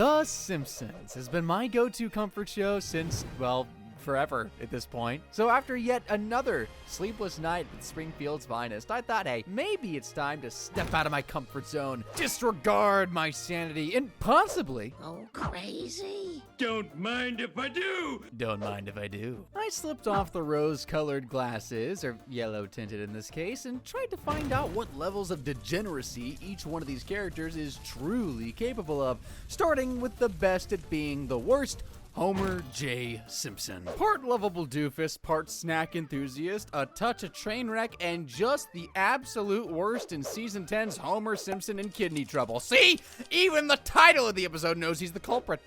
The Simpsons has been my go-to comfort show since, well, forever at this point. So after yet another sleepless night with Springfield's finest, I thought, hey, maybe it's time to step out of my comfort zone, disregard my sanity, and possibly... Oh, crazy? Don't mind if I do! Don't mind if I do. I slipped off the rose-colored glasses, or yellow-tinted in this case, and tried to find out what levels of degeneracy each one of these characters is truly capable of, starting with the best at being the worst, Homer J. Simpson. Part lovable doofus, part snack enthusiast, a touch of train wreck, and just the absolute worst in Season 10's Homer Simpson in kidney trouble. See? Even the title of the episode knows he's the culprit.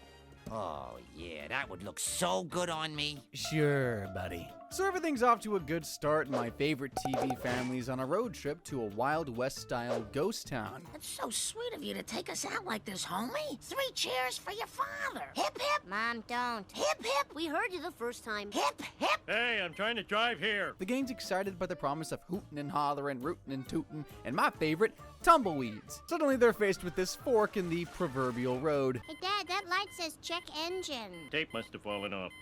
Oh, yeah, that would look so good on me. Sure, buddy. So everything's off to a good start in my favorite TV families on a road trip to a Wild West-style ghost town. It's so sweet of you to take us out like this, homie. 3 cheers for your father. Hip, hip. Mom, don't. Hip, hip. We heard you the first time. Hip, hip. Hey, I'm trying to drive here. The gang's excited by the promise of hootin' and hollerin', rootin' and tootin', and my favorite, tumbleweeds. Suddenly they're faced with this fork in the proverbial road. Hey, Dad, that light says check engine. Tape must have fallen off.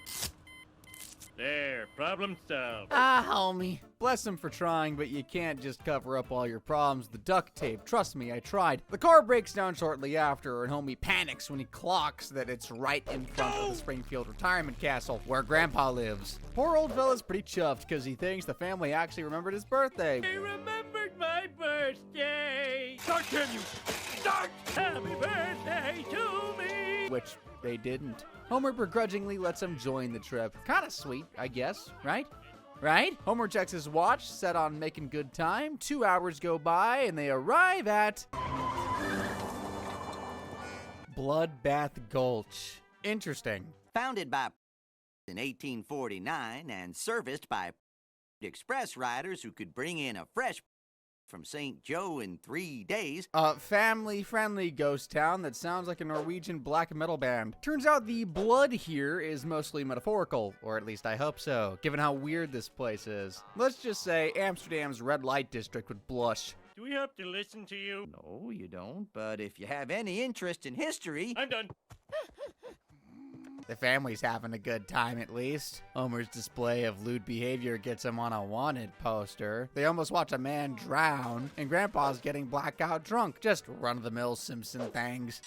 There, problem solved. Ah, homie. Bless him for trying, but you can't just cover up all your problems with duct tape. Trust me, I tried. The car breaks down shortly after, and homie panics when he clocks that it's right in front of the Springfield retirement castle, where Grandpa lives. Poor old fella's pretty chuffed, because he thinks the family actually remembered his birthday. He remembered my birthday. Start, can you? Start! Happy birthday to me! Which they didn't. Homer begrudgingly lets him join the trip. Kinda sweet, I guess, right? Right? Homer checks his watch, set on making good time. 2 hours go by, and they arrive at... Bloodbath Gulch. Interesting. Founded by in 1849 and serviced by express riders who could bring in a fresh from St. Joe in 3 days. A family-friendly ghost town that sounds like a Norwegian black metal band. Turns out the blood here is mostly metaphorical, or at least I hope so, given how weird this place is. Let's just say Amsterdam's red light district would blush. Do we have to listen to you? No, you don't, but if you have any interest in history... I'm done. The family's having a good time, at least. Homer's display of lewd behavior gets him on a wanted poster. They almost watch a man drown, and Grandpa's getting blackout drunk. Just run-of-the-mill Simpson things.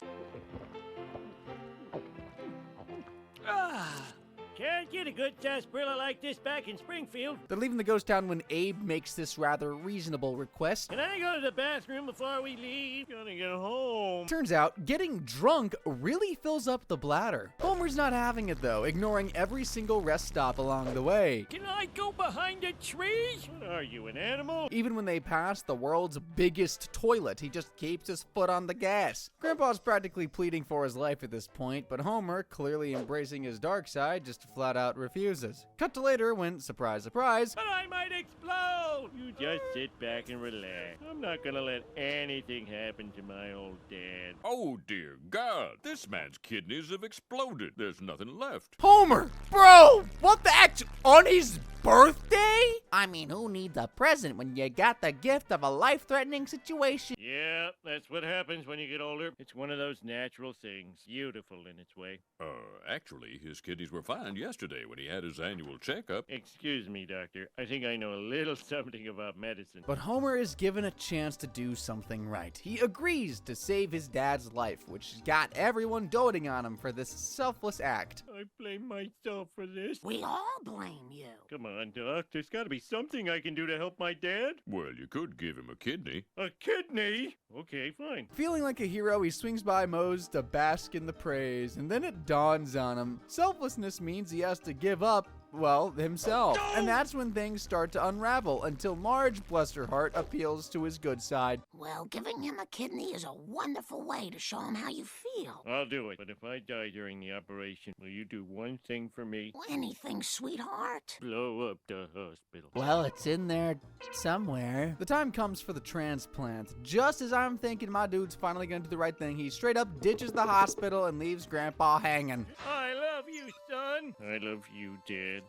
Can't get a good sarsaparilla like this back in Springfield. They're leaving the ghost town when Abe makes this rather reasonable request. Can I go to the bathroom before we leave? Gotta get home. Turns out, getting drunk really fills up the bladder. Homer's not having it though, ignoring every single rest stop along the way. Can I go behind a tree? What are you, an animal? Even when they pass the world's biggest toilet, he just keeps his foot on the gas. Grandpa's practically pleading for his life at this point, but Homer, clearly embracing his dark side, just flat out refuses. Cut to later when, surprise, surprise, But I might explode! You just sit back and relax. I'm not gonna let anything happen to my old dad. Oh, dear God. This man's kidneys have exploded. There's nothing left. Homer! Bro! What the act? On his birthday? I mean, who needs a present when you got the gift of a life-threatening situation? Yeah, that's what happens when you get older. It's one of those natural things. Beautiful in its way. Actually, his kidneys were fine yesterday when he had his annual checkup. Excuse me, doctor. I think I know a little something about medicine. But Homer is given a chance to do something right. He agrees to save his dad's life, which got everyone doting on him for this selfless act. I blame myself for this. We all blame you. Come on, Doc. There's gotta be something I can do to help my dad. Well, you could give him a kidney. A kidney? Okay, fine. Feeling like a hero, he swings by Moe's to bask in the praise, and then it dawns on him. Selflessness means he has to give up, well, himself. No! And that's when things start to unravel, until Marge, bless her heart, appeals to his good side. Well, giving him a kidney is a wonderful way to show him how you feel. I'll do it. But if I die during the operation, will you do one thing for me? Anything, sweetheart. Blow up the hospital. Well, it's in there somewhere. The time comes for the transplant. Just as I'm thinking my dude's finally gonna do the right thing, he straight up ditches the hospital and leaves Grandpa hanging. I love you, son. I love you, Dad.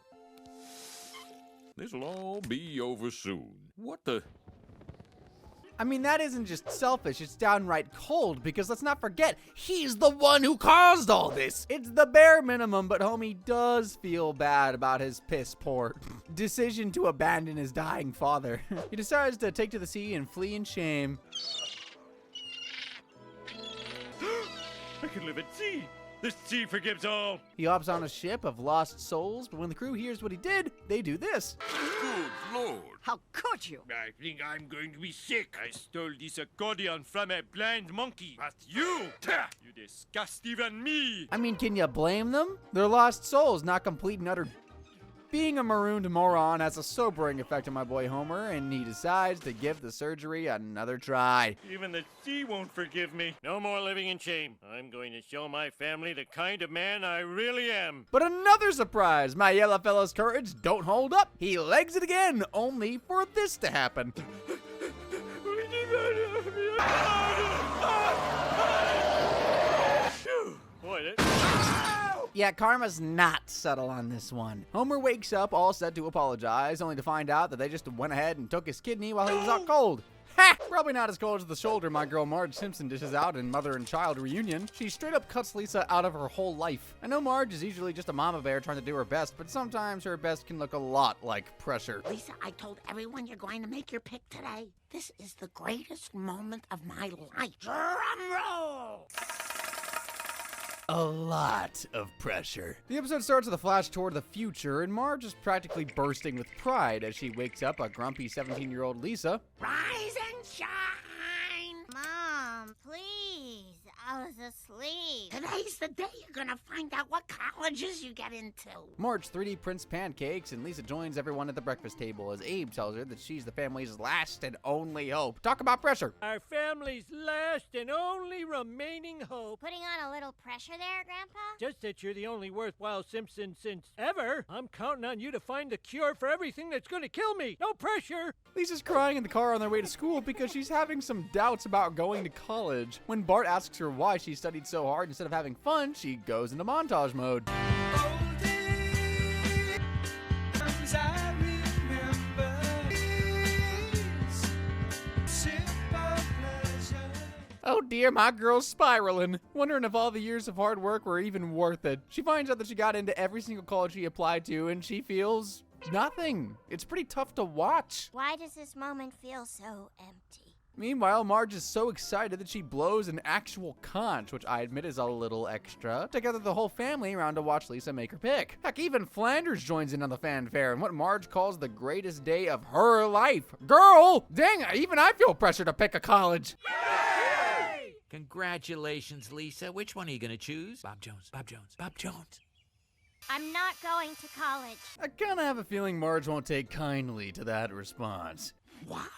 This'll all be over soon. What the... I mean, that isn't just selfish, it's downright cold, because let's not forget, he's the one who caused all this. It's the bare minimum, but homie does feel bad about his piss-poor decision to abandon his dying father. He decides to take to the sea and flee in shame. I could live at sea. The sea forgives all. He hops on a ship of lost souls, but when the crew hears what he did, they do this. Good Lord. How could you? I think I'm going to be sick. I stole this accordion from a blind monkey. But you disgust even me. I mean, can you blame them? They're lost souls, not complete and utter. Being a marooned moron has a sobering effect on my boy Homer, and he decides to give the surgery another try. Even the sea won't forgive me. No more living in shame. I'm going to show my family the kind of man I really am. But another surprise, my yellow fellow's courage don't hold up. He legs it again, only for this to happen. Boy, Yeah, karma's not subtle on this one. Homer wakes up all set to apologize, only to find out that they just went ahead and took his kidney while he was out cold. Ha! Probably not as cold as the shoulder my girl Marge Simpson dishes out in Mother and Child Reunion. She straight up cuts Lisa out of her whole life. I know Marge is usually just a mama bear trying to do her best, but sometimes her best can look a lot like pressure. Lisa, I told everyone you're going to make your pick today. This is the greatest moment of my life. Drum roll! A lot of pressure. The episode starts with a flash toward the future, and Marge is practically bursting with pride as she wakes up a grumpy 17-year-old Lisa. Rise and shine! Mom, please. I was asleep. Today's the day you're gonna find out what colleges you get into. Marge 3D prints pancakes, and Lisa joins everyone at the breakfast table as Abe tells her that she's the family's last and only hope. Talk about pressure. our family's last and only remaining hope. Putting on a little pressure there, Grandpa? Just that you're the only worthwhile Simpson since ever. I'm counting on you to find the cure for everything that's gonna kill me. No pressure. Lisa's crying in the car on their way to school because she's having some doubts about going to college. When Bart asks her why she studied so hard instead of having fun, she goes into montage mode. Oh dear, my girl's spiraling. Wondering if all the years of hard work were even worth it. She finds out that she got into every single college she applied to, and she feels nothing. It's pretty tough to watch. Why does this moment feel so empty? Meanwhile, Marge is so excited that she blows an actual conch, which I admit is a little extra, to gather the whole family around to watch Lisa make her pick. Heck, even Flanders joins in on the fanfare in what Marge calls the greatest day of her life. Girl! Dang, even I feel pressure to pick a college. Congratulations, Lisa. Which one are you going to choose? Bob Jones, Bob Jones, Bob Jones. I'm not going to college. I kinda have a feeling Marge won't take kindly to that response. What?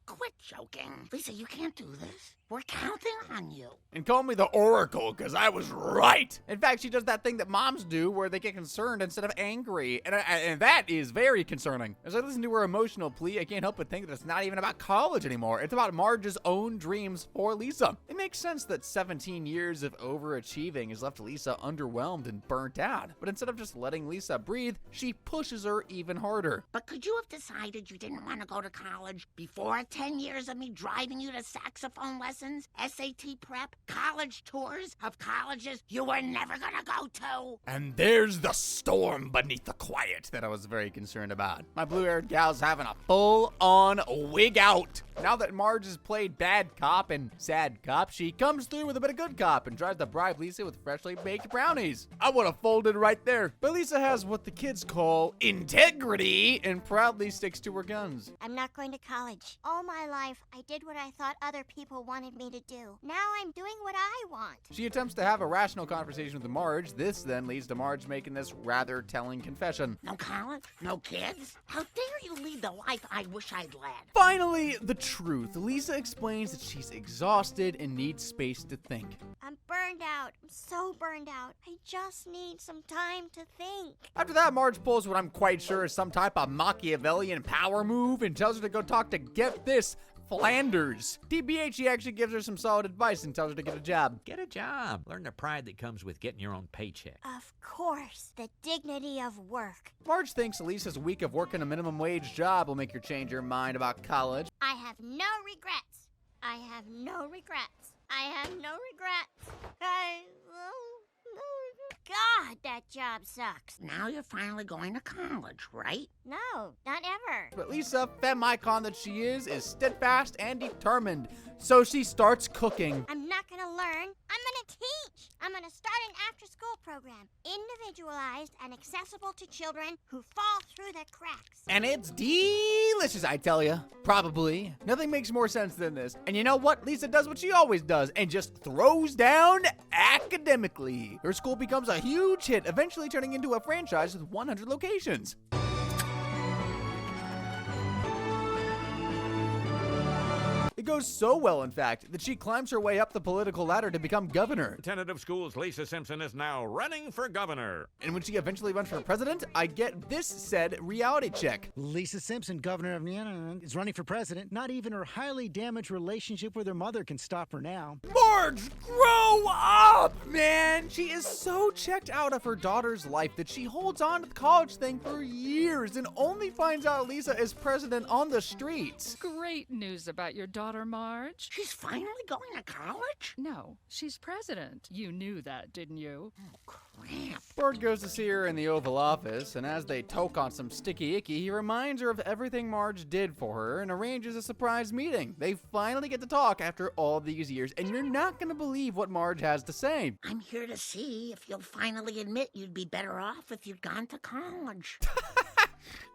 Quit joking. Lisa, you can't do this. We're counting on you. And call me the Oracle, because I was right. In fact, she does that thing that moms do where they get concerned instead of angry. And that is very concerning. As I listen to her emotional plea, I can't help but think that it's not even about college anymore. It's about Marge's own dreams for Lisa. It makes sense that 17 years of overachieving has left Lisa underwhelmed and burnt out. But instead of just letting Lisa breathe, she pushes her even harder. But could you have decided you didn't want to go to college before 10 years of me driving you to saxophone lessons, SAT prep, college tours of colleges you were never gonna go to? And there's the storm beneath the quiet that I was very concerned about. My blue-haired gal's having a full-on wig out. Now that Marge has played bad cop and sad cop, she comes through with a bit of good cop and tries to bribe Lisa with freshly baked brownies. I would have folded right there. But Lisa has what the kids call integrity and proudly sticks to her guns. I'm not going to college. All my life, I did what I thought other people wanted me to do. Now I'm doing what I want. She attempts to have a rational conversation with Marge. This then leads to Marge making this rather telling confession. No college? No kids? How dare you lead the life I wish I'd led? Finally, the truth. Lisa explains that she's exhausted and needs space to think. I'm burned out. I'm so burned out. I just need some time to think. After that, Marge pulls what I'm quite sure is some type of Machiavellian power move and tells her to go talk to, get this, Flanders. TBH, he actually gives her some solid advice and tells her to get a job. Get a job. Learn the pride that comes with getting your own paycheck. Of course, the dignity of work. Marge thinks Lisa's week of working a minimum wage job will make her change her mind about college. I have no regrets. I have no regrets. I have no regrets. God, that job sucks. Now you're finally going to college, right? No, not ever. But Lisa, femme icon that she is steadfast and determined. So she starts cooking. I'm not gonna learn. I'm gonna teach. I'm gonna start an after-school program, individualized and accessible to children who fall through the cracks. And it's delicious, I tell ya. Probably. Nothing makes more sense than this. And you know what? Lisa does what she always does and just throws down academically. Her school becomes a huge hit, eventually turning into a franchise with 100 locations. It goes so well, in fact, that she climbs her way up the political ladder to become governor. Superintendent of Schools Lisa Simpson is now running for governor. And when she eventually runs for president, I get this said reality check. Lisa Simpson, governor of Indiana, is running for president. Not even her highly damaged relationship with her mother can stop her now. Marge, grow up, man! She is so checked out of her daughter's life that she holds on to the college thing for years and only finds out Lisa is president on the streets. Great news about your daughter, Marge. She's finally going to college? No, she's president. You knew that, didn't you? Oh, crap. Bart goes to see her in the Oval Office, and as they toke on some sticky icky, he reminds her of everything Marge did for her and arranges a surprise meeting. They finally get to talk after all these years, and you're not gonna believe what Marge has to say. I'm here to see if you'll finally admit you'd be better off if you'd gone to college.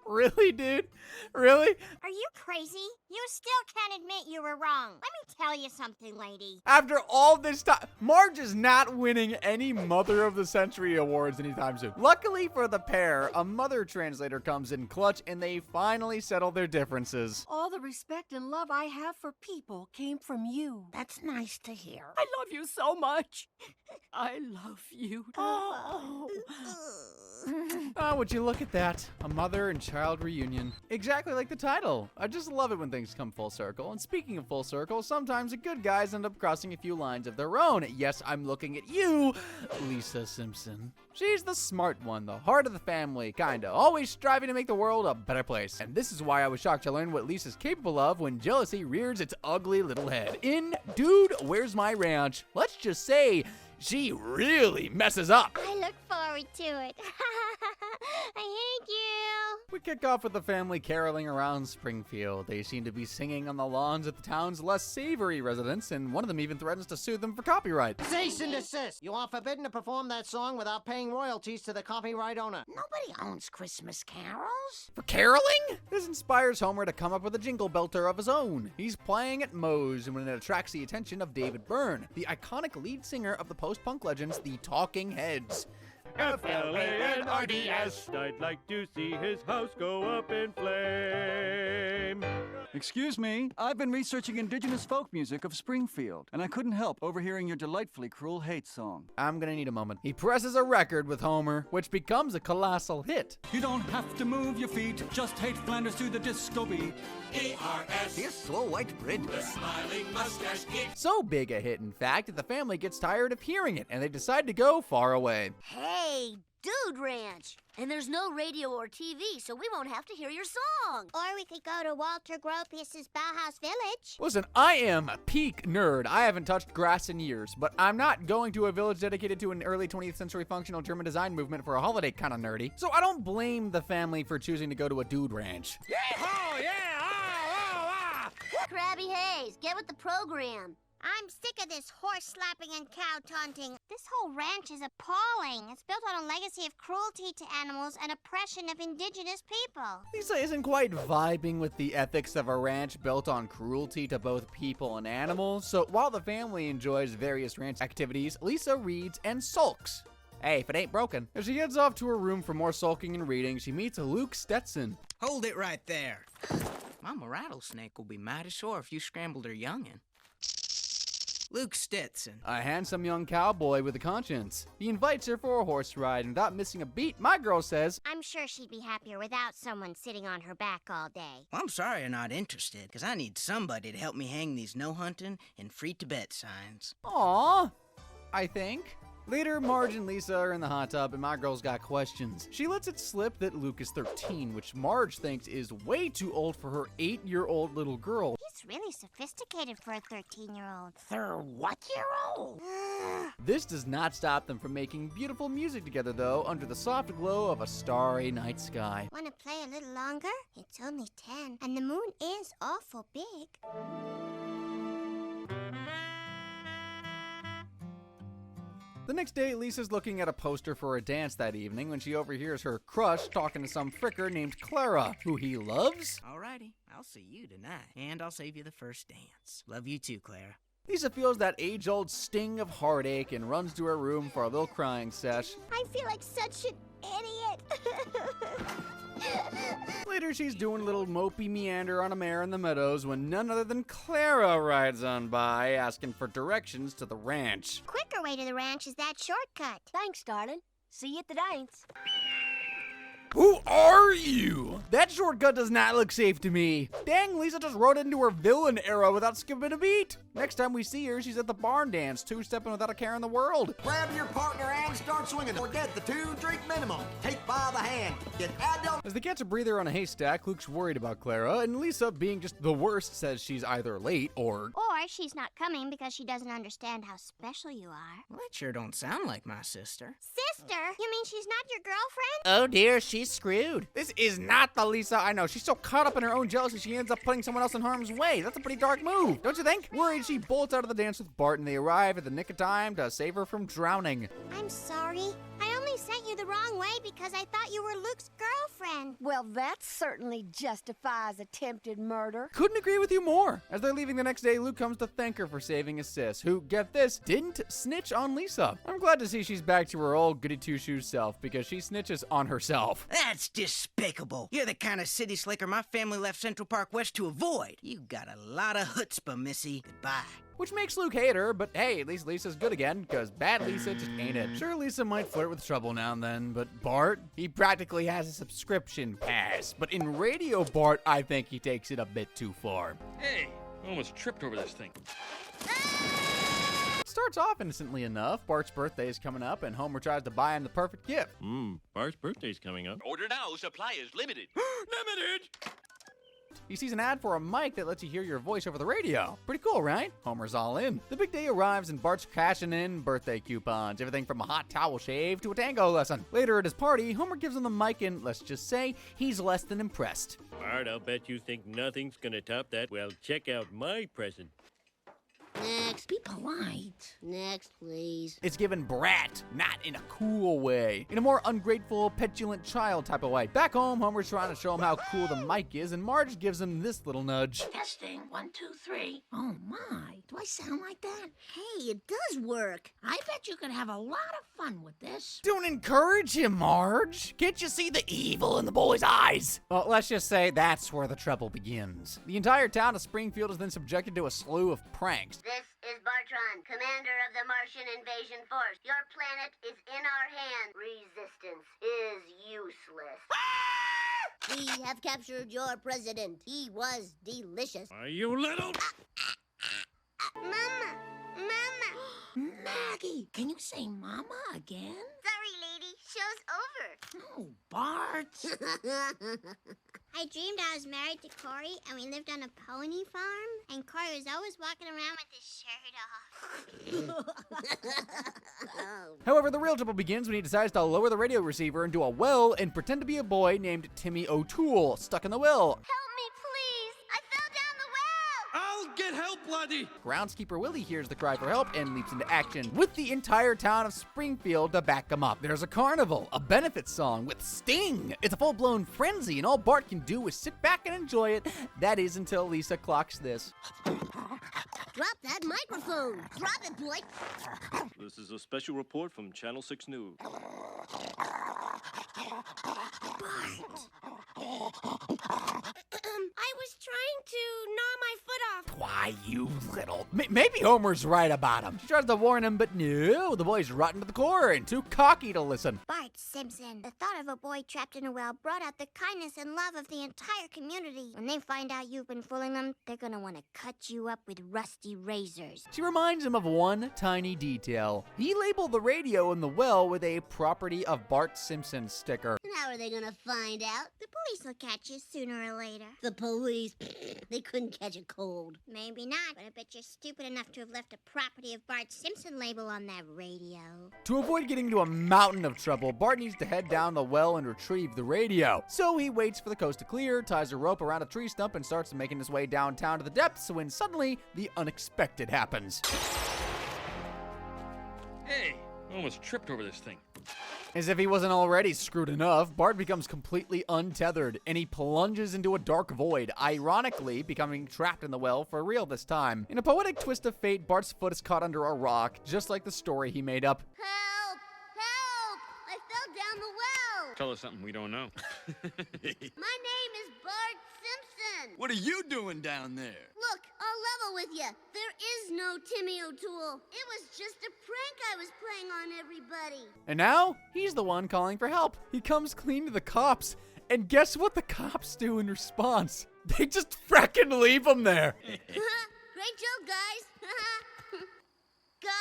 Really, dude? Really? Are you crazy? You still can't admit you were wrong. Let me tell you something, lady. After all this time, Marge is not winning any Mother of the Century awards anytime soon. Luckily for the pair, a mother translator comes in clutch and they finally settle their differences. All the respect and love I have for people came from you. That's nice to hear. I love you so much. I love you. Oh. Oh, would you look at that? A mother and child reunion. Exactly like the title. I just love it when things come full circle. And speaking of full circle, sometimes the good guys end up crossing a few lines of their own. Yes, I'm looking at you, Lisa Simpson. She's the smart one, the heart of the family, kinda. Always striving to make the world a better place. And this is why I was shocked to learn what Lisa's capable of when jealousy rears its ugly little head. In Dude, Where's My Ranch? Let's just say, she really messes up. I look forward to it. I hate you. We kick off with the family caroling around Springfield. They seem to be singing on the lawns of the town's less savory residents, and one of them even threatens to sue them for copyright. Cease and desist! You are forbidden to perform that song without paying royalties to the copyright owner. Nobody owns Christmas carols. For caroling? This inspires Homer to come up with a jingle belter of his own. He's playing at Moe's when it attracts the attention of David Byrne, the iconic lead singer of the post-punk legends, the Talking Heads. F-L-A-N-R-D-S. I'd like to see his house go up in flame. Excuse me, I've been researching indigenous folk music of Springfield, and I couldn't help overhearing your delightfully cruel hate song. I'm gonna need a moment. He presses a record with Homer, which becomes a colossal hit. You don't have to move your feet, just hate Flanders to the disco beat. E-R-S. Here's slow white bread. The smiling mustache kid. So big a hit, in fact, that the family gets tired of hearing it, and they decide to go far away. Hey, Dude Ranch. And there's no radio or TV, so we won't have to hear your song. Or we could go to Walter Gropius's Bauhaus Village. Listen, I am a peak nerd. I haven't touched grass in years, but I'm not going to a village dedicated to an early 20th century functional German design movement for a holiday kind of nerdy. So I don't blame the family for choosing to go to a dude ranch. Oh, yeah! Krabby Hayes, get with the program. I'm sick of this horse slapping and cow taunting. This whole ranch is appalling. It's built on a legacy of cruelty to animals and oppression of indigenous people. Lisa isn't quite vibing with the ethics of a ranch built on cruelty to both people and animals, so while the family enjoys various ranch activities, Lisa reads and sulks. Hey, if it ain't broken. As she heads off to her room for more sulking and reading, she meets Luke Stetson. Hold it right there. Mama Rattlesnake will be mighty sore if you scrambled her youngin'. Luke Stetson. A handsome young cowboy with a conscience. He invites her for a horse ride, and without missing a beat, my girl says, I'm sure she'd be happier without someone sitting on her back all day. Well, I'm sorry you're not interested, because I need somebody to help me hang these no hunting and free Tibet signs. Aw, I think. Later, Marge and Lisa are in the hot tub and my girl's got questions. She lets it slip that Luke is 13, which Marge thinks is way too old for her 8-year-old little girl. He's really sophisticated for a 13-year-old. What-year-old? This does not stop them from making beautiful music together, though, under the soft glow of a starry night sky. Want to play a little longer? It's only 10, and the moon is awful big. The next day, Lisa's looking at a poster for a dance that evening when she overhears her crush talking to some fricker named Clara, who he loves. Alrighty, I'll see you tonight, and I'll save you the first dance. Love you too, Clara. Lisa feels that age-old sting of heartache and runs to her room for a little crying sesh. I feel like such an idiot. Later, she's doing a little mopey meander on a mare in the meadows when none other than Clara rides on by, asking for directions to the ranch. Quicker way to the ranch is that shortcut. Thanks, darling. See you at the dance. Who are you? That shortcut does not look safe to me. Dang, Lisa just rode into her villain era without skipping a beat. Next time we see her, she's at the barn dance, two-stepping without a care in the world. Grab your partner and start swinging. Forget the 2-drink minimum. Take by the hand. Get adult. As they catch a breather on a haystack, Luke's worried about Clara, and Lisa, being just the worst, says she's either late or she's not coming because she doesn't understand how special you are. Well, that sure don't sound like my sister. Sister? You mean she's not your girlfriend? oh dear, she's screwed. This is not the Lisa I know. She's so caught up in her own jealousy, she ends up putting someone else in harm's way. That's a pretty dark move, don't you think? Worried, she bolts out of the dance with Bart, and they arrive at the nick of time to save her from drowning. I'm sorry. I only sent you the wrong way because I thought you were Luke's girlfriend. Well, that certainly justifies attempted murder. Couldn't agree with you more. As they're leaving the next day, Luke comes to thank her for saving his sis, who, get this, didn't snitch on Lisa. I'm glad to see she's back to her old goody-two-shoes self, because she snitches on herself. That's despicable. You're the kind of city slicker my family left Central Park West to avoid. You got a lot of chutzpah, missy. Goodbye. Which makes Luke hate her, but hey, at least Lisa's good again, because bad Lisa just ain't it. Sure, Lisa might flirt with trouble now and then, but Bart, he practically has a subscription pass. But in Radio Bart, I think he takes it a bit too far. Hey, I almost tripped over this thing. Starts off innocently enough. Bart's birthday is coming up, and Homer tries to buy him the perfect gift. Bart's birthday's coming up. Order now, supply is limited. Limited! He sees an ad for a mic that lets you hear your voice over the radio. Pretty cool, right? Homer's all in. The big day arrives and Bart's cashing in birthday coupons. Everything from a hot towel shave to a tango lesson. Later at his party, Homer gives him the mic and, let's just say, he's less than impressed. Bart, I'll bet you think nothing's gonna top that. Well, check out my present. Next, be polite. Next, please. It's given brat, not in a cool way. In a more ungrateful, petulant child type of way. Back home, Homer's trying to show him how cool the mic is, and Marge gives him this little nudge. Testing, 1, 2, 3. Oh my, do I sound like that? Hey, it does work. I bet you could have a lot of fun with this. Don't encourage him, Marge. Can't you see the evil in the boy's eyes? Well, let's just say that's where the trouble begins. The entire town of Springfield is then subjected to a slew of pranks. This is Bartron, commander of the Martian Invasion Force. Your planet is in our hands. Resistance is useless. We have captured your president. He was delicious. Are you little? Mama! Mama! Maggie, can you say mama again? Sorry, lady. Show's over. Oh, Bart. I dreamed I was married to Corey, and we lived on a pony farm, and Corey was always walking around with his shirt off. However, the real trouble begins when he decides to lower the radio receiver into a well and pretend to be a boy named Timmy O'Toole, stuck in the well. Help me, please! I fell down the well! I'll get help, laddie! Groundskeeper Willie hears the cry for help and leaps into action, with the entire town of Springfield to back him up. There's a carnival, a benefit song with Sting. It's a full-blown frenzy, and all Bart can do is sit back and enjoy it. That is until Lisa clocks this. Drop that microphone. Drop it, boy. This is a special report from Channel 6 News. I was trying to my foot off. Why, you little... Maybe Homer's right about him. She tries to warn him, but no, the boy's rotten to the core and too cocky to listen. Bart Simpson. The thought of a boy trapped in a well brought out the kindness and love of the entire community. When they find out you've been fooling them, they're gonna want to cut you up with rusty razors. She reminds him of one tiny detail. He labeled the radio in the well with a property of Bart Simpson sticker. And how are they gonna find out? The police will catch you sooner or later. The police? They couldn't catch a cold. Maybe not, but I bet you're stupid enough to have left a property of Bart Simpson label on that radio. To avoid getting into a mountain of trouble, Bart needs to head down the well and retrieve the radio. So he waits for the coast to clear, ties a rope around a tree stump, and starts making his way downtown to the depths when suddenly the unexpected happens. Hey, I almost tripped over this thing. As if he wasn't already screwed enough, Bart becomes completely untethered, and he plunges into a dark void, ironically becoming trapped in the well for real this time. In a poetic twist of fate, Bart's foot is caught under a rock, just like the story he made up. Help! Help! I fell down the well! Tell us something we don't know. My name is Bart Simpson! What are you doing down there? Look, I'll level with you. There is no Timmy O'Toole. It was just a prank I was playing on everybody. And now, he's the one calling for help. He comes clean to the cops, and guess what the cops do in response? They just frickin' leave him there. Great joke, guys. Guys?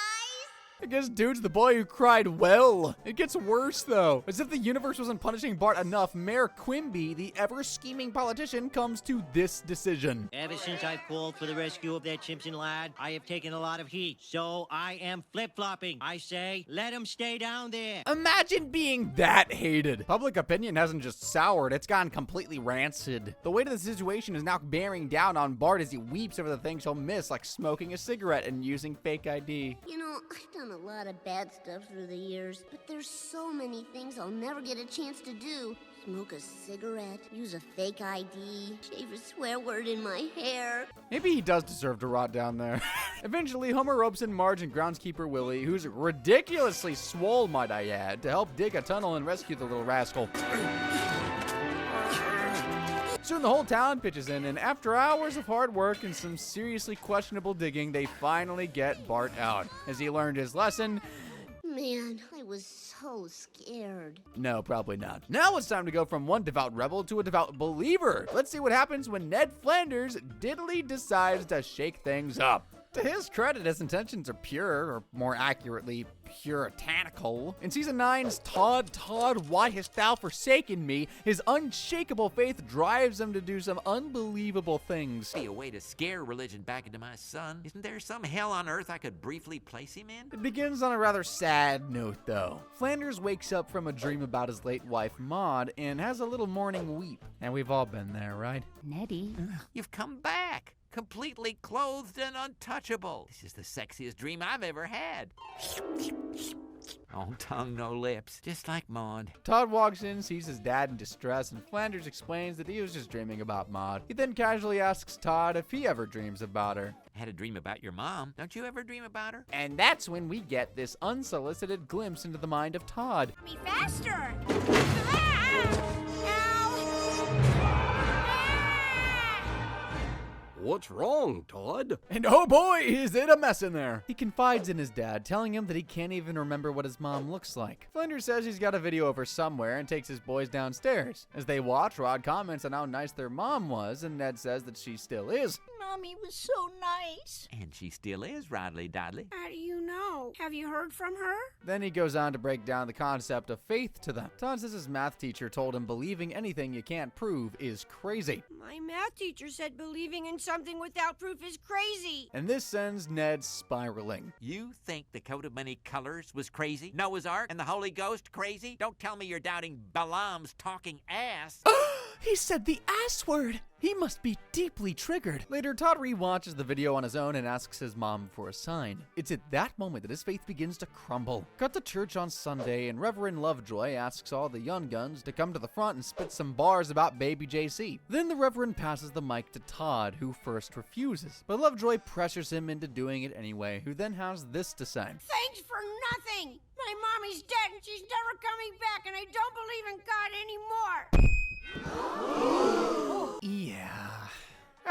I guess dude's the boy who cried well. It gets worse, though. As if the universe wasn't punishing Bart enough, Mayor Quimby, the ever-scheming politician, comes to this decision. Ever since I've called for the rescue of that Simpson lad, I have taken a lot of heat. So I am flip-flopping. I say, let him stay down there. Imagine being that hated. Public opinion hasn't just soured, it's gone completely rancid. The weight of the situation is now bearing down on Bart as he weeps over the things he'll miss, like smoking a cigarette and using fake ID. You know, I've done a lot of bad stuff through the years, but there's so many things I'll never get a chance to do. Smoke a cigarette, use a fake ID, shave a swear word in my hair. Maybe he does deserve to rot down there. Eventually, Homer ropes in Marge and groundskeeper Willie, who's ridiculously swole, might I add, to help dig a tunnel and rescue the little rascal. Soon the whole town pitches in, and after hours of hard work and some seriously questionable digging, they finally get Bart out. As he learned his lesson, Man, I was so scared. no, probably not. Now it's time to go from one devout rebel to a devout believer. Let's see what happens when Ned Flanders diddly decides to shake things up. To his credit, his intentions are pure, or more accurately, puritanical. In Season 9's Todd, why hast thou forsaken me? His unshakable faith drives him to do some unbelievable things. Be a way to scare religion back into my son. Isn't there some hell on earth I could briefly place him in? It begins on a rather sad note, though. Flanders wakes up from a dream about his late wife, Maud, and has a little morning weep. And we've all been there, right? Nettie. You've come back. Completely clothed and untouchable. This is the sexiest dream I've ever had. No tongue, no lips, just like Maud. Todd walks in, sees his dad in distress, and Flanders explains that he was just dreaming about Maud. He then casually asks Todd if he ever dreams about her. I had a dream about your mom. Don't you ever dream about her? And that's when we get this unsolicited glimpse into the mind of Todd. Be faster! What's wrong, Todd? And oh boy, is it a mess in there. He confides in his dad, telling him that he can't even remember what his mom looks like. Flanders says he's got a video of her somewhere and takes his boys downstairs. As they watch, Rod comments on how nice their mom was, and Ned says that she still is. Mommy was so nice. And she still is, Rodley Dodley. How do you know? Have you heard from her? Then he goes on to break down the concept of faith to them. Todd says his math teacher told him believing anything you can't prove is crazy. My math teacher said believing in something without proof is crazy. And this sends Ned spiraling. You think the coat of many colors was crazy? Noah's Ark and the Holy Ghost crazy? Don't tell me you're doubting Balaam's talking ass. He said the ass word. He must be deeply triggered. Later, Todd rewatches the video on his own and asks his mom for a sign. It's at that moment that his faith begins to crumble. Cut to church on Sunday, and Reverend Lovejoy asks all the young guns to come to the front and spit some bars about baby JC. Then the Reverend passes the mic to Todd, who first refuses. But Lovejoy pressures him into doing it anyway, who then has this to say. Thanks for nothing. My mommy's dead and she's never coming back, and I don't believe in God anymore. Yeah.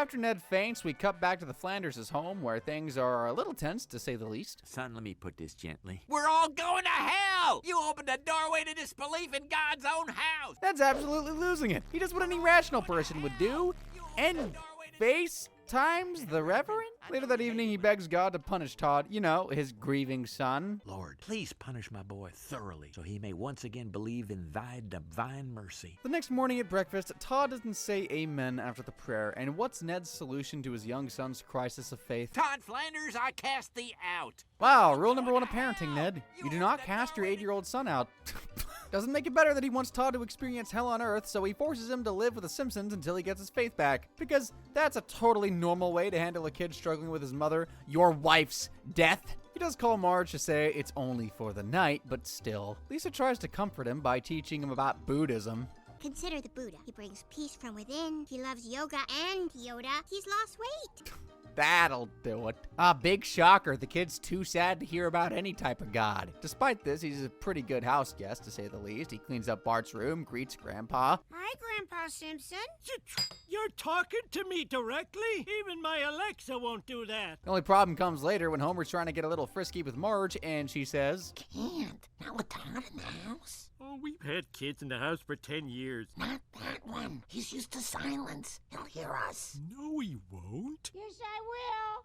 After Ned faints, we cut back to the Flanders' home, where things are a little tense, to say the least. Son, let me put this gently. We're all going to hell! You opened the doorway to disbelief in God's own house! Ned's absolutely losing it. He does what any rational person would do, and FaceTimes the Reverend? Later that evening, he begs God to punish Todd, you know, his grieving son. Lord, please punish my boy thoroughly, so he may once again believe in thy divine mercy. The next morning at breakfast, Todd doesn't say amen after the prayer, and what's Ned's solution to his young son's crisis of faith? Todd Flanders, I cast thee out. Wow, rule number 1 of parenting, Ned. You do not cast your 8-year-old son out. Doesn't make it better that he wants Todd to experience hell on earth, so he forces him to live with the Simpsons until he gets his faith back. Because that's a totally normal way to handle a kid struggling with his mother, your wife's death. He does call Marge to say it's only for the night, but still. Lisa tries to comfort him by teaching him about Buddhism. Consider the Buddha. He brings peace from within. He loves yoga and Yoda. He's lost weight. That'll do it. Ah, big shocker. The kid's too sad to hear about any type of God. Despite this, he's a pretty good house guest, to say the least. He cleans up Bart's room, greets Grandpa. Hi, Grandpa Simpson. You're talking to me directly? Even my Alexa won't do that. The only problem comes later when Homer's trying to get a little frisky with Marge, and she says, Can't. Not with Todd in the house. Oh, we've had kids in the house for 10 years. Not that one. He's used to silence. He'll hear us. No, he won't. Yes, I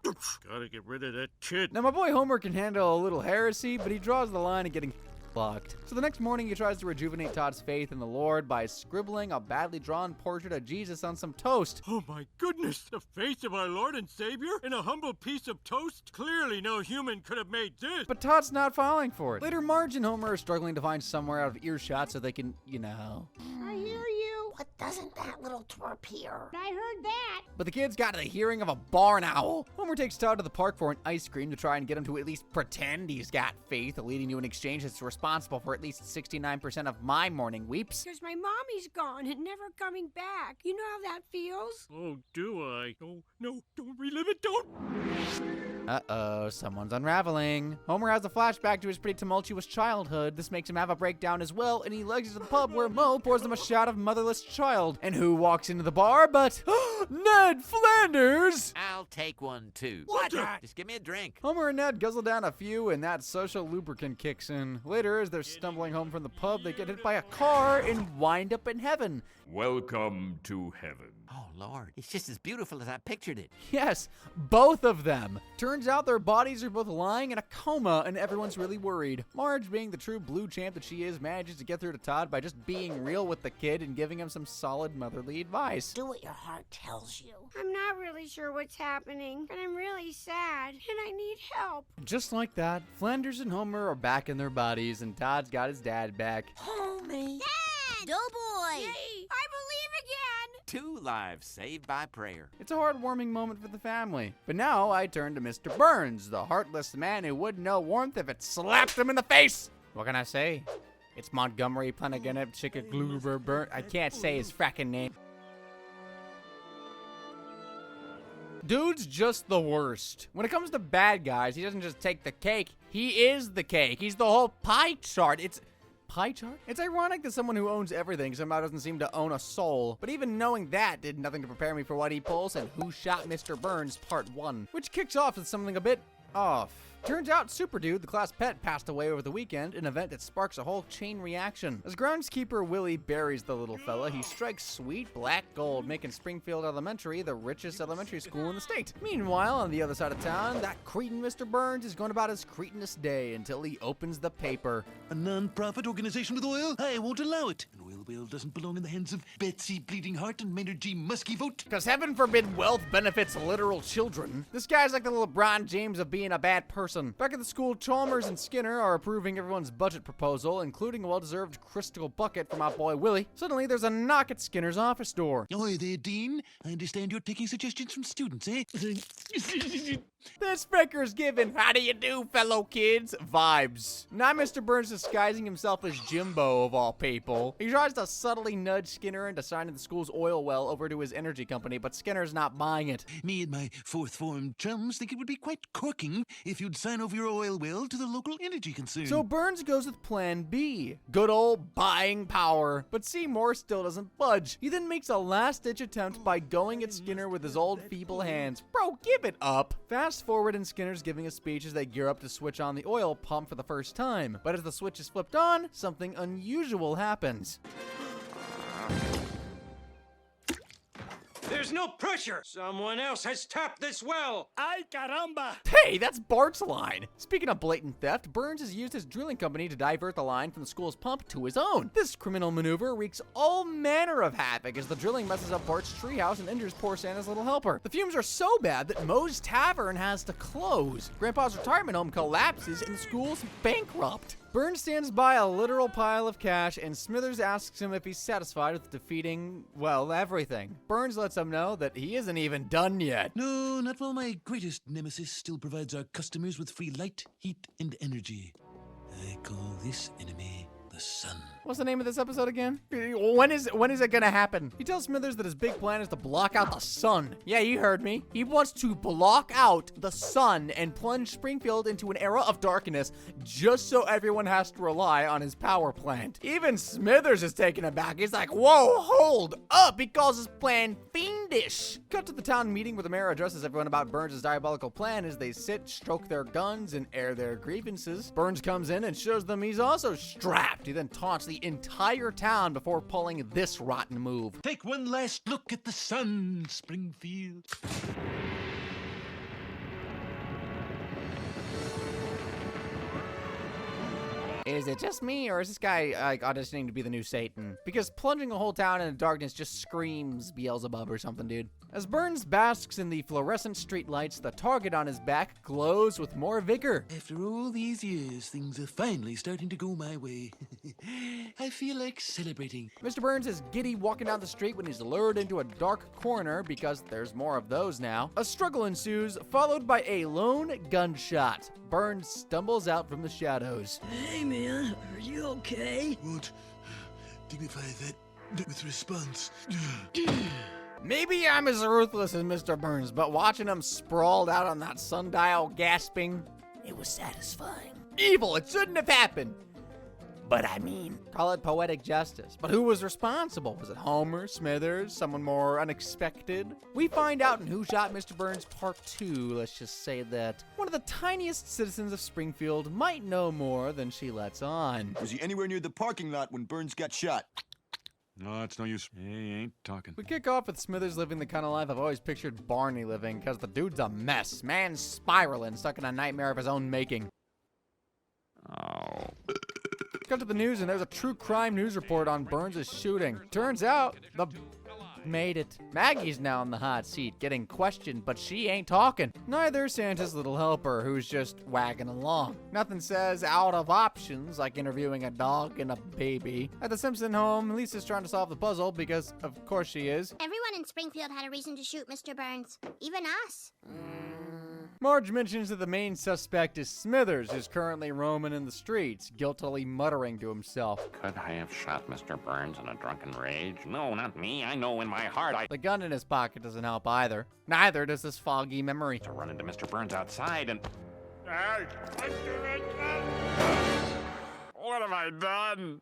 will. Gotta get rid of that kid. Now, my boy Homer can handle a little heresy, but he draws the line at getting blocked. So the next morning, he tries to rejuvenate Todd's faith in the Lord by scribbling a badly drawn portrait of Jesus on some toast. Oh my goodness! The face of our Lord and Savior in a humble piece of toast? Clearly no human could have made this. But Todd's not falling for it. Later, Marge and Homer are struggling to find somewhere out of earshot so they can, you know. I hear you. What doesn't that little twerp hear? I heard that. But the kid's got the hearing of a barn owl. Homer takes Todd to the park for an ice cream to try and get him to at least pretend he's got faith, leading to an exchange that's responsible for at least 69% of my morning weeps. Because my mommy's gone and never coming back. You know how that feels? Oh, do I? Oh, no, don't relive it, don't! Uh-oh, someone's unraveling. Homer has a flashback to his pretty tumultuous childhood. This makes him have a breakdown as well, and he legs it to the pub where Mo pours him a shot of motherless child. And who walks into the bar but Ned Flanders? I'll take one too. What? Just give me a drink. Homer and Ned guzzle down a few, and that social lubricant kicks in. Later, as they're stumbling home from the pub, they get hit by a car and wind up in heaven. Welcome to heaven. Oh, Lord. It's just as beautiful as I pictured it. Yes, both of them. Turns out their bodies are both lying in a coma, and everyone's really worried. Marge, being the true blue champ that she is, manages to get through to Todd by just being real with the kid and giving him some solid motherly advice. Do what your heart tells you. I'm not really sure what's happening, and I'm really sad, and I need help. Just like that, Flanders and Homer are back in their bodies, and Todd's got his dad back. Homie. Dad! Doughboy! Yay! I believe again! 2 lives saved by prayer. It's a heartwarming moment for the family. But now I turn to Mr. Burns, the heartless man who wouldn't know warmth if it slapped him in the face. What can I say? It's Montgomery Planagana Chickagluber Burn. I can't say his fracking name. Dude's just the worst. When it comes to bad guys, he doesn't just take the cake. He is the cake. He's the whole pie chart. Pie chart? It's ironic that someone who owns everything somehow doesn't seem to own a soul. But even knowing that did nothing to prepare me for what he pulls and Who Shot Mr. Burns Part 1. Which kicks off with something a bit off. Turns out Super Dude, the class pet, passed away over the weekend, an event that sparks a whole chain reaction. As groundskeeper Willie buries the little fella, he strikes sweet black gold, making Springfield Elementary the richest elementary school in the state. Meanwhile, on the other side of town, that cretin Mr. Burns is going about his cretinous day until he opens the paper. A non-profit organization with oil? I won't allow it. An oil well doesn't belong in the hands of Betsy Bleeding Heart and Maynard G. Muskie Vote. Because heaven forbid wealth benefits literal children. This guy's like the LeBron James of being a bad person. Back at the school, Chalmers and Skinner are approving everyone's budget proposal, including a well-deserved crystal bucket from our boy Willie. Suddenly, there's a knock at Skinner's office door. Oi there, Dean. I understand you're taking suggestions from students, eh? This speaker's giving "How do you do, fellow kids?" vibes. Now Mr. Burns disguising himself as Jimbo, of all people. He tries to subtly nudge Skinner into signing the school's oil well over to his energy company, but Skinner's not buying it. Me and my fourth form chums think it would be quite corking if you'd sign over your oil will to the local energy concern. So Burns goes with plan B, good old buying power. But Seymour still doesn't budge. He then makes a last-ditch attempt by going at Skinner with his old feeble hands. Bro, give it up. Fast forward and Skinner's giving a speech as they gear up to switch on the oil pump for the first time. But as the switch is flipped on, something unusual happens. There's no pressure. Someone else has tapped this well. Ay, caramba. Hey, that's Bart's line. Speaking of blatant theft, Burns has used his drilling company to divert the line from the school's pump to his own. This criminal maneuver wreaks all manner of havoc as the drilling messes up Bart's treehouse and injures poor Santa's little helper. The fumes are so bad that Moe's Tavern has to close. Grandpa's retirement home collapses and the school's bankrupt. Burns stands by a literal pile of cash, and Smithers asks him if he's satisfied with defeating, well, everything. Burns lets him know that he isn't even done yet. No, not while my greatest nemesis still provides our customers with free light, heat, and energy. I call this enemy the sun. What's the name of this episode again? When is it gonna happen? He tells Smithers that his big plan is to block out the sun. Yeah, you heard me. He wants to block out the sun and plunge Springfield into an era of darkness just so everyone has to rely on his power plant. Even Smithers is taken aback. He's like, whoa, hold up. He calls his plan fiendish. Cut to the town meeting where the mayor addresses everyone about Burns' diabolical plan as they sit, stroke their guns, and air their grievances. Burns comes in and shows them he's also strapped. He then taunts the entire town before pulling this rotten move. Take one last look at the sun, Springfield. Is it just me, or is this guy auditioning to be the new Satan? Because plunging a whole town into darkness just screams Beelzebub or something, dude. As Burns basks in the fluorescent streetlights, the target on his back glows with more vigor. After all these years, things are finally starting to go my way. I feel like celebrating. Mr. Burns is giddy walking down the street when he's lured into a dark corner because there's more of those now. A struggle ensues, followed by a lone gunshot. Burns stumbles out from the shadows. Hey, man, are you okay? Won't dignify that with response. Maybe I'm as ruthless as Mr. Burns, but watching him sprawled out on that sundial gasping, it was satisfying. Evil, it shouldn't have happened. But I mean, call it poetic justice. But who was responsible? Was it Homer, Smithers, someone more unexpected? We find out in Who Shot Mr. Burns Part 2, let's just say that one of the tiniest citizens of Springfield might know more than she lets on. Was he anywhere near the parking lot when Burns got shot? No, it's no use. He ain't talking. We kick off with Smithers living the kind of life I've always pictured Barney living, because the dude's a mess. Man's spiraling, stuck in a nightmare of his own making. Oh. Cut to the news, and there's a true crime news report on Burns' shooting. Turns out, the made it. Maggie's now in the hot seat, getting questioned, but she ain't talking. Neither Santa's little helper, who's just wagging along. Nothing says out of options, like interviewing a dog and a baby. At the Simpson home, Lisa's trying to solve the puzzle, because of course she is. Everyone in Springfield had a reason to shoot Mr. Burns. Even us. Marge mentions that the main suspect is Smithers, who's currently roaming in the streets, guiltily muttering to himself. Could I have shot Mr. Burns in a drunken rage? No, not me. I know in my heart I... The gun in his pocket doesn't help either. Neither does this foggy memory. To run into Mr. Burns outside and... What have I done?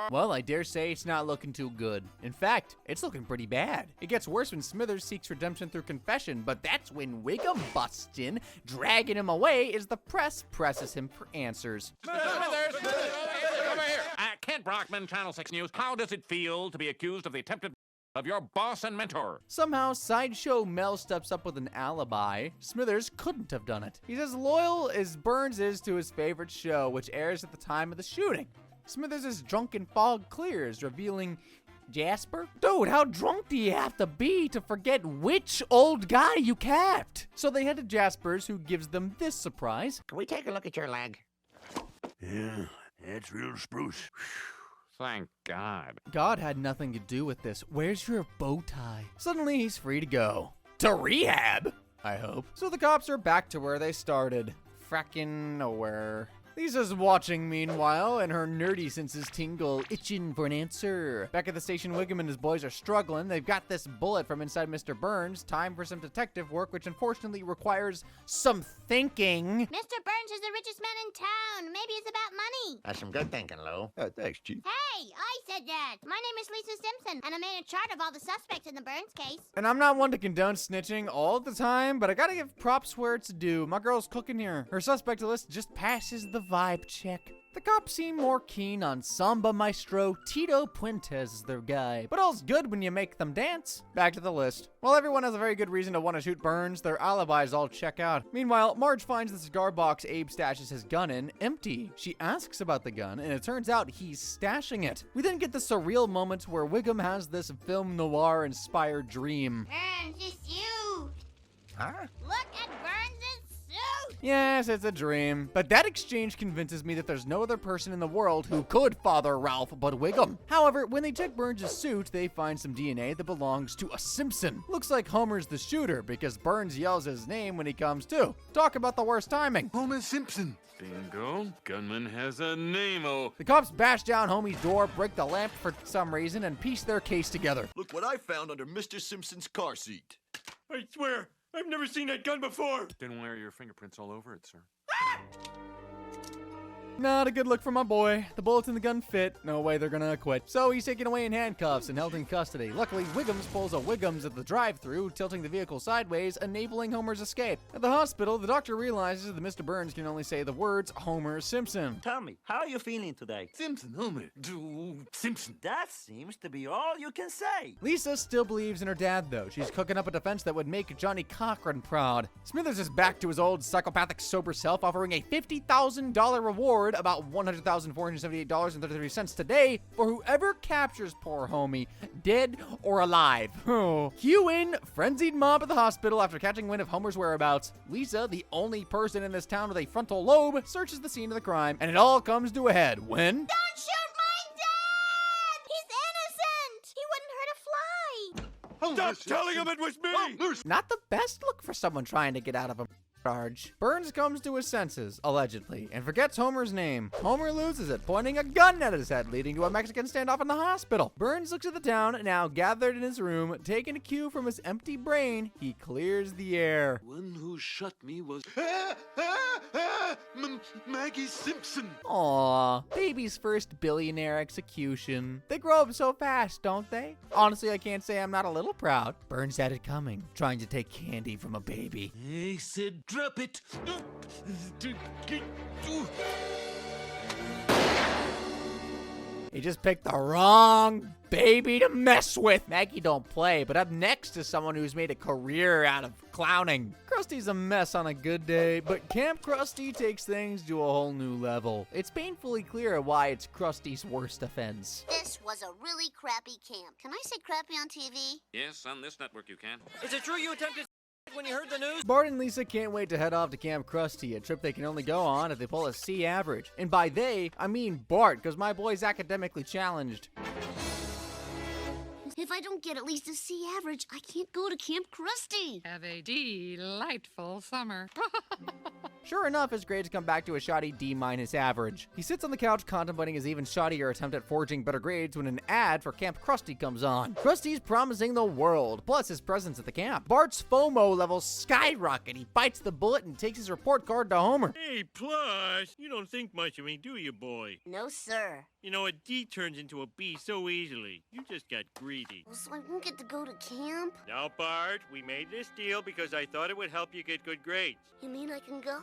Well, I dare say it's not looking too good. In fact, it's looking pretty bad. It gets worse when Smithers seeks redemption through confession, but that's when Wiggum busts in, dragging him away as the press presses him for answers. Smithers! Over here! Kent Brockman, Channel 6 News. How does it feel to be accused of the attempted of your boss and mentor? Somehow, Sideshow Mel steps up with an alibi. Smithers couldn't have done it. He's as loyal as Burns is to his favorite show, which airs at the time of the shooting. Smithers' drunken fog clears, revealing Jasper? Dude, how drunk do you have to be to forget which old guy you capped? So they head to Jasper's, who gives them this surprise. Can we take a look at your leg? Yeah, that's real spruce. Thank God. God had nothing to do with this. Where's your bow tie? Suddenly, he's free to go. To rehab, I hope. So the cops are back to where they started. Frackin' nowhere. Lisa's watching meanwhile, and her nerdy senses tingle, itching for an answer. Back at the station, Wiggum and his boys are struggling. They've got this bullet from inside Mr. Burns. Time for some detective work, which unfortunately requires some thinking. Mr. Burns is the richest man in town. Maybe it's about money. That's some good thinking, Lou. Thanks, Chief. Hey, I said that. My name is Lisa Simpson, and I made a chart of all the suspects in the Burns case. And I'm not one to condone snitching all the time, but I gotta give props where it's due. My girl's cooking here. Her suspect list just passes the vibe check. The cops seem more keen on Samba Maestro Tito Puentes as their guy, but all's good when you make them dance. Back to the list. While everyone has a very good reason to want to shoot Burns, their alibis all check out. Meanwhile, Marge finds the cigar box Abe stashes his gun in empty. She asks about the gun, and it turns out he's stashing it. We then get the surreal moment where Wiggum has this film noir-inspired dream. Burns, it's you. Huh? Look at Burns' suit. Yes, it's a dream. But that exchange convinces me that there's no other person in the world who could father Ralph but Wiggum. However, when they check Burns' suit, they find some DNA that belongs to a Simpson. Looks like Homer's the shooter because Burns yells his name when he comes to. Talk about the worst timing. Homer Simpson. Bingo. Gunman has a name-o. The cops bash down Homie's door, break the lamp for some reason, and piece their case together. Look what I found under Mr. Simpson's car seat. I swear, I've never seen that gun before. Didn't wear your fingerprints all over it, sir. Not a good look for my boy. The bullets in the gun fit. No way they're gonna acquit. So he's taken away in handcuffs and held in custody. Luckily, Wiggums pulls a Wiggums at the drive-thru, tilting the vehicle sideways, enabling Homer's escape. At the hospital, the doctor realizes that Mr. Burns can only say the words Homer Simpson. Tell me, how are you feeling today? Simpson, Homer, Simpson. That seems to be all you can say. Lisa still believes in her dad, though. She's cooking up a defense that would make Johnny Cochran proud. Smithers is back to his old psychopathic sober self, offering a $50,000 reward, about $100,478.33 today, for whoever captures poor homie, dead or alive. Cue in frenzied mob at the hospital after catching wind of Homer's whereabouts. Lisa, the only person in this town with a frontal lobe, searches the scene of the crime, and it all comes to a head when... Don't shoot my dad! He's innocent! He wouldn't hurt a fly! Stop telling him it was me! Not the best look for someone trying to get out of a charge. Burns comes to his senses, allegedly, and forgets Homer's name. Homer loses it, pointing a gun at his head, leading to a Mexican standoff in the hospital. Burns looks at the town, now gathered in his room. Taking a cue from his empty brain, he clears the air. One who shot me was Maggie Simpson. Aww, baby's first billionaire execution. They grow up so fast, don't they? Honestly, I can't say I'm not a little proud. Burns had it coming, trying to take candy from a baby. I said drop it. He just picked the wrong baby to mess with. Maggie don't play, but up next is someone who's made a career out of clowning. Krusty's a mess on a good day, but Kamp Krusty takes things to a whole new level. It's painfully clear why it's Krusty's worst offense. This was a really crappy camp. Can I say crappy on TV? Yes, on this network you can. Is it true you attempted when you heard the news? Bart and Lisa can't wait to head off to Kamp Krusty, a trip they can only go on if they pull a C average. And by they, I mean Bart, because my boy's academically challenged. If I don't get at least a C average, I can't go to Kamp Krusty. Have a delightful summer. Sure enough, his grades come back to a shoddy D- average. He sits on the couch contemplating his even shoddier attempt at forging better grades when an ad for Kamp Krusty comes on. Krusty's promising the world, plus his presence at the camp. Bart's FOMO levels skyrocket. He bites the bullet and takes his report card to Homer. Hey, plus, you don't think much of me, do you, boy? No, sir. You know, a D turns into a B so easily. You just got greedy. Well, so I won't get to go to camp? Now, Bart, we made this deal because I thought it would help you get good grades. You mean I can go?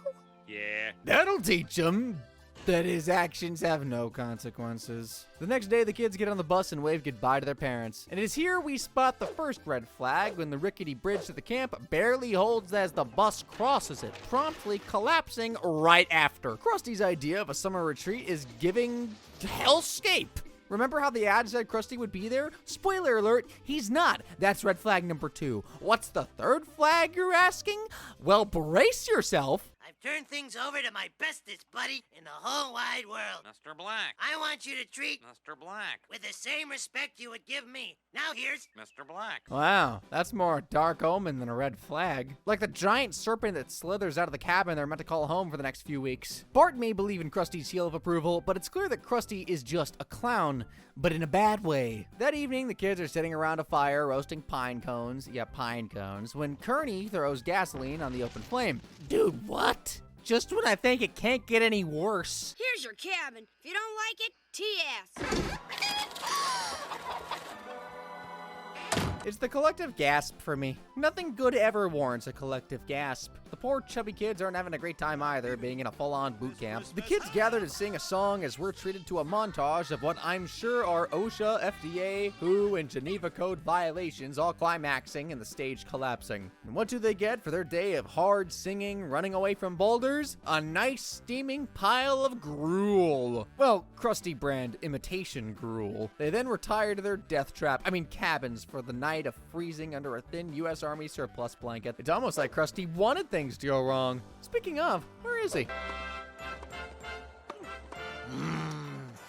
Yeah. That'll teach him that his actions have no consequences. The next day, the kids get on the bus and wave goodbye to their parents. And it is here we spot the first red flag when the rickety bridge to the camp barely holds as the bus crosses it, promptly collapsing right after. Krusty's idea of a summer retreat is giving hellscape. Remember how the ad said Krusty would be there? Spoiler alert, he's not. That's red flag number 2. What's the third flag, you're asking? Well, brace yourself. I've turn things over to my bestest buddy in the whole wide world. Mr. Black. I want you to treat Mr. Black. with the same respect you would give me. Now here's Mr. Black. Wow, that's more dark omen than a red flag. Like the giant serpent that slithers out of the cabin they're meant to call home for the next few weeks. Bart may believe in Krusty's seal of approval, but it's clear that Krusty is just a clown, but in a bad way. That evening, the kids are sitting around a fire roasting pine cones. Yeah, pine cones. When Kearney throws gasoline on the open flame. Dude, what? Just when I think it can't get any worse. Here's your cabin. If you don't like it, TS. It's the collective gasp for me. Nothing good ever warrants a collective gasp. The poor chubby kids aren't having a great time either, being in a full-on boot camp. The kids gather to sing a song as we're treated to a montage of what I'm sure are OSHA, FDA, WHO, and Geneva Code violations, all climaxing and the stage collapsing. And what do they get for their day of hard singing, running away from boulders? A nice steaming pile of gruel. Well, Krusty brand imitation gruel. They then retire to their death trap, cabins for the night of freezing under a thin U.S. Army surplus blanket. It's almost like Krusty wanted things to go wrong. Speaking of, where is he?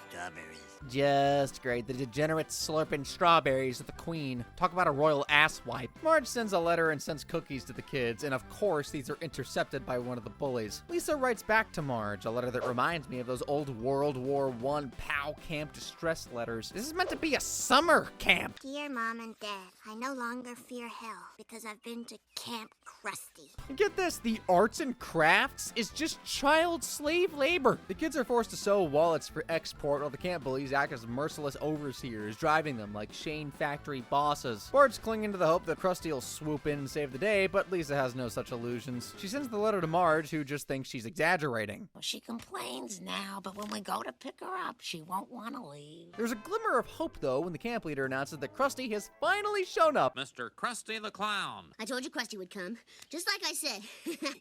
Strawberries. Just great. The degenerate slurping strawberries with the queen. Talk about a royal asswipe. Marge sends a letter and sends cookies to the kids, and of course these are intercepted by one of the bullies. Lisa writes back to Marge, a letter that reminds me of those old World War I POW camp distress letters. This is meant to be a summer camp. Dear Mom and Dad, I no longer fear hell because I've been to Kamp Krusty. And get this, the arts and crafts is just child slave labor. The kids are forced to sew wallets for export while the camp bullies act as merciless overseers, driving them like Shane factory bosses. Bart's clinging to the hope that Krusty will swoop in and save the day, but Lisa has no such illusions. She sends the letter to Marge, who just thinks she's exaggerating. Well, she complains now, but when we go to pick her up, she won't want to leave. There's a glimmer of hope, though, when the camp leader announces that Krusty has finally shown up. Mr. Krusty the Clown. I told you Krusty would come. Just like I said.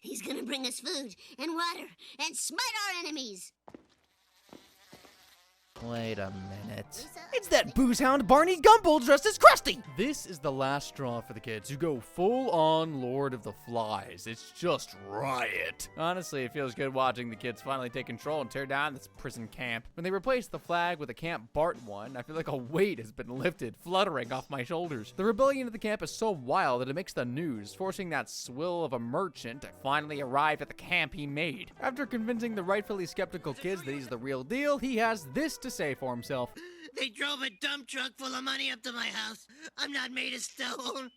He's gonna bring us food and water and smite our enemies. Wait a minute. It's that booze-hound Barney Gumble dressed as Krusty! This is the last straw for the kids who go full-on Lord of the Flies. It's just riot. Honestly, it feels good watching the kids finally take control and tear down this prison camp. When they replace the flag with a Camp Bart one, I feel like a weight has been lifted, fluttering off my shoulders. The rebellion of the camp is so wild that it makes the news, forcing that swill of a merchant to finally arrive at the camp he made. After convincing the rightfully skeptical kids that he's the real deal, he has this to say for himself. They drove a dump truck full of money up to my house. I'm not made of stone.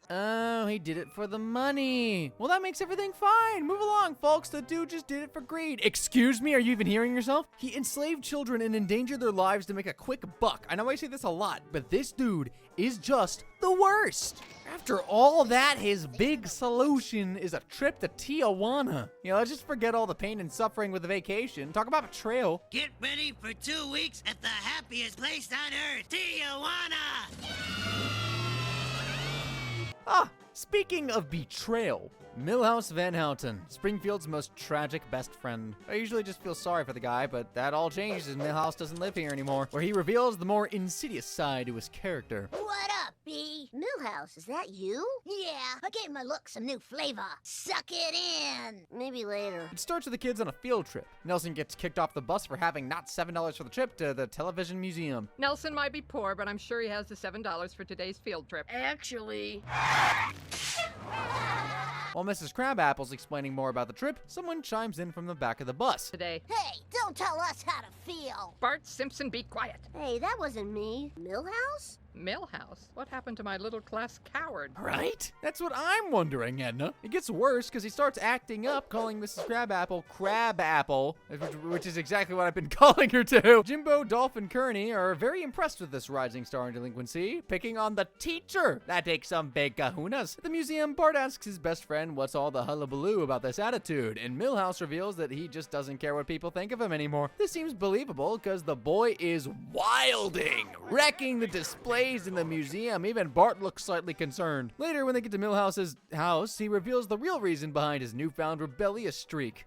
Oh, he did it for the money. Well, that makes everything fine. Move along, folks. The dude just did it for greed. Excuse me, are you even hearing yourself? He enslaved children and endangered their lives to make a quick buck. I know I say this a lot, but this dude is just the worst. After all that, his big solution is a trip to Tijuana. Let's just forget all the pain and suffering with the vacation. Talk about betrayal. Get ready for 2 weeks at the happiest place on earth, Tijuana! Speaking of betrayal, Milhouse Van Houten, Springfield's most tragic best friend. I usually just feel sorry for the guy, but that all changes as Milhouse doesn't live here anymore, where he reveals the more insidious side to his character. What up, B? Milhouse, is that you? Yeah, I gave my look some new flavor. Suck it in. Maybe later. It starts with the kids on a field trip. Nelson gets kicked off the bus for having not $7 for the trip to the television museum. Nelson might be poor, but I'm sure he has the $7 for today's field trip. Actually... While Mrs. Crabapple's explaining more about the trip, someone chimes in from the back of the bus. Today. Hey, don't tell us how to feel. Bart Simpson, be quiet. Hey, that wasn't me. Milhouse? Milhouse? What happened to my little class coward? Right? That's what I'm wondering, Edna. It gets worse because he starts acting up, calling Mrs. Crabapple Crabapple, which is exactly what I've been calling her too. Jimbo, Dolph, and Kearney are very impressed with this rising star in delinquency, picking on the teacher. That takes some big kahunas. At the museum, Bart asks his best friend what's all the hullabaloo about this attitude, and Milhouse reveals that he just doesn't care what people think of him anymore. This seems believable because the boy is wilding, wrecking the display in the museum. Even Bart looks slightly concerned. Later, when they get to Milhouse's house, he reveals the real reason behind his newfound rebellious streak.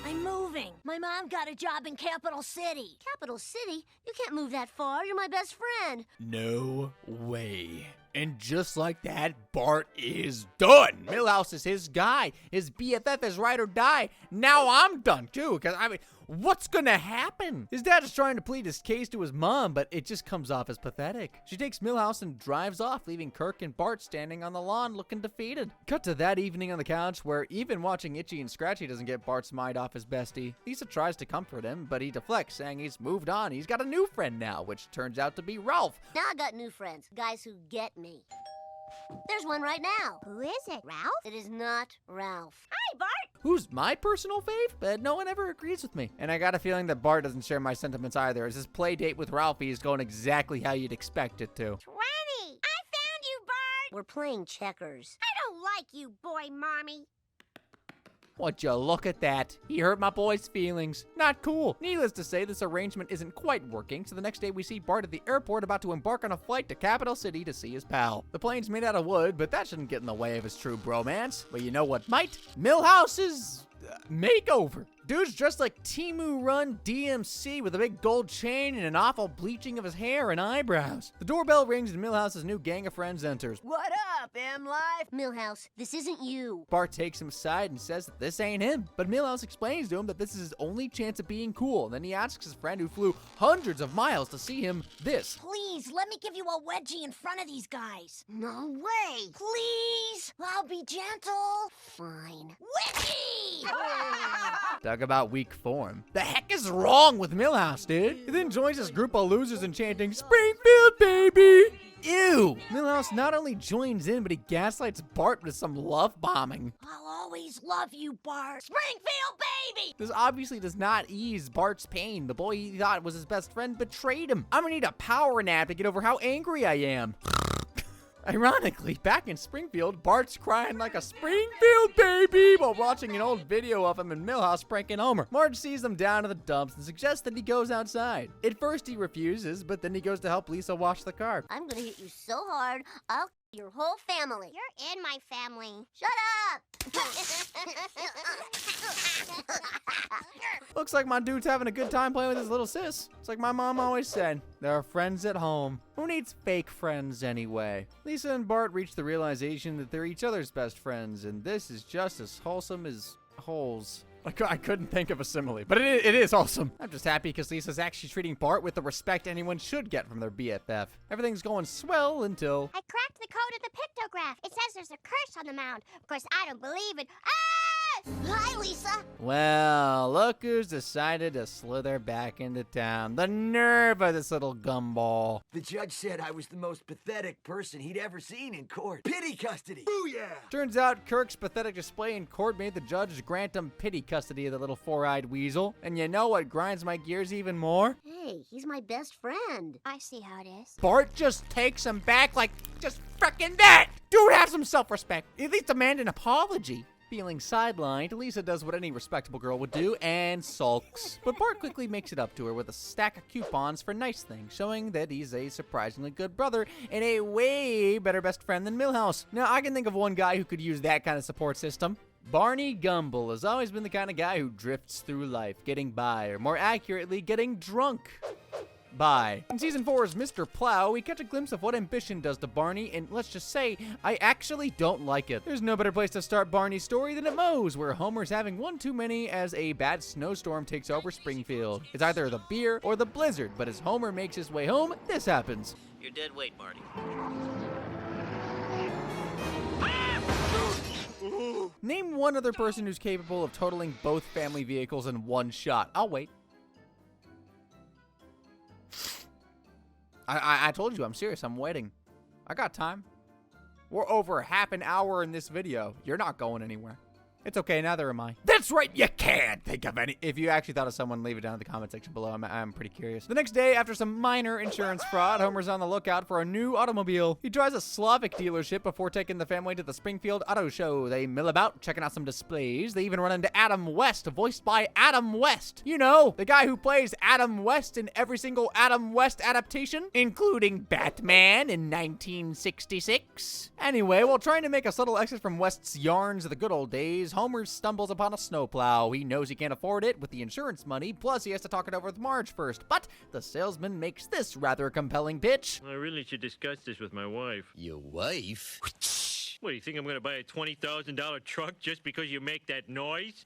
I'm moving. My mom got a job in Capital City. Capital City? You can't move that far. You're my best friend. No way. And just like that, Bart is done. Milhouse is his guy. His BFF is ride or die. Now I'm done too, because I mean, what's gonna happen? His dad is trying to plead his case to his mom, but it just comes off as pathetic. She takes Milhouse and drives off, leaving Kirk and Bart standing on the lawn looking defeated. Cut to that evening on the couch, where even watching Itchy and Scratchy doesn't get Bart's mind off his bestie. Lisa tries to comfort him, but he deflects, saying he's moved on. He's got a new friend now, which turns out to be Ralph. Now I got new friends, guys who get me. There's one right now. Who is it, Ralph? It is not Ralph. Hi, Bart. Who's my personal fave, but no one ever agrees with me. And I got a feeling that Bart doesn't share my sentiments either, as his play date with Ralphie is going exactly how you'd expect it to. 20. I found you, Bart. We're playing checkers. I don't like you, boy mommy. Would you look at that? He hurt my boy's feelings. Not cool. Needless to say, this arrangement isn't quite working, so the next day we see Bart at the airport about to embark on a flight to Capital City to see his pal. The plane's made out of wood, but that shouldn't get in the way of his true bromance. But you know what might? Milhouse's makeover. Dude's dressed like Timu Run DMC with a big gold chain and an awful bleaching of his hair and eyebrows. The doorbell rings and Milhouse's new gang of friends enters. What up, M-Life? Milhouse, this isn't you. Bart takes him aside and says that this ain't him, but Milhouse explains to him that this is his only chance of being cool. And then he asks his friend who flew hundreds of miles to see him this. Please, let me give you a wedgie in front of these guys. No way. Please, I'll be gentle. Fine. Wedgie! Talk about weak form. The heck is wrong with Milhouse, dude? He then joins his group of losers in chanting, "Springfield, baby!" Ew! Milhouse not only joins in, but he gaslights Bart with some love bombing. I'll always love you, Bart. Springfield, baby! This obviously does not ease Bart's pain. The boy he thought was his best friend betrayed him. I'm gonna need a power nap to get over how angry I am. Ironically, back in Springfield, Bart's crying like a Springfield baby while watching an old video of him and Milhouse pranking Homer. Marge sees them down in the dumps and suggests that he goes outside. At first he refuses, but then he goes to help Lisa wash the car. I'm gonna hit you so hard, I'll kill your whole family. You're in my family. Shut up! Looks like my dude's having a good time playing with his little sis. It's like my mom always said, there are friends at home. Who needs fake friends anyway? Lisa and Bart reach the realization that they're each other's best friends, and this is just as wholesome as holes. I couldn't think of a simile, but it is awesome. I'm just happy because Lisa's actually treating Bart with the respect anyone should get from their BFF. Everything's going swell until... I cracked the code of the pictograph. It says there's a curse on the mound. Of course, I don't believe it. Ah! Hi, Lisa. Well, look who's decided to slither back into town. The nerve of this little gumball. The judge said I was the most pathetic person he'd ever seen in court. Pity custody. Booyah! Turns out Kirk's pathetic display in court made the judge grant him pity custody of the little four-eyed weasel. And you know what grinds my gears even more? Hey, he's my best friend. I see how it is. Bart just takes him back like just frickin' that. Dude, have some self-respect. At least demand an apology. Feeling sidelined, Lisa does what any respectable girl would do and sulks. But Bart quickly makes it up to her with a stack of coupons for nice things, showing that he's a surprisingly good brother and a way better best friend than Milhouse. Now, I can think of one guy who could use that kind of support system. Barney Gumble has always been the kind of guy who drifts through life, getting by, or more accurately, getting drunk. Bye. In season 4's Mr. Plow, we catch a glimpse of what ambition does to Barney, and let's just say, I actually don't like it. There's no better place to start Barney's story than at Moe's, where Homer's having one too many as a bad snowstorm takes over Springfield. It's either the beer or the blizzard, but as Homer makes his way home, this happens. You're dead weight, Marty. Name one other person who's capable of totaling both family vehicles in one shot. I'll wait. I told you, I'm serious. I'm waiting. I got time. We're over half an hour in this video. You're not going anywhere. It's okay, neither am I. That's right, you can't think of any. If you actually thought of someone, leave it down in the comment section below. I'm pretty curious. The next day, after some minor insurance fraud, Homer's on the lookout for a new automobile. He tries a Slavic dealership before taking the family to the Springfield Auto Show. They mill about, checking out some displays. They even run into Adam West, voiced by Adam West. You know, the guy who plays Adam West in every single Adam West adaptation, including Batman in 1966. Anyway, while trying to make a subtle exit from West's yarns of the good old days, days, Homer stumbles upon a snowplow. He knows he can't afford it with the insurance money, plus he has to talk it over with Marge first. But the salesman makes this rather compelling pitch. I really should discuss this with my wife. Your wife? What, do you think I'm gonna buy a $20,000 truck just because you make that noise?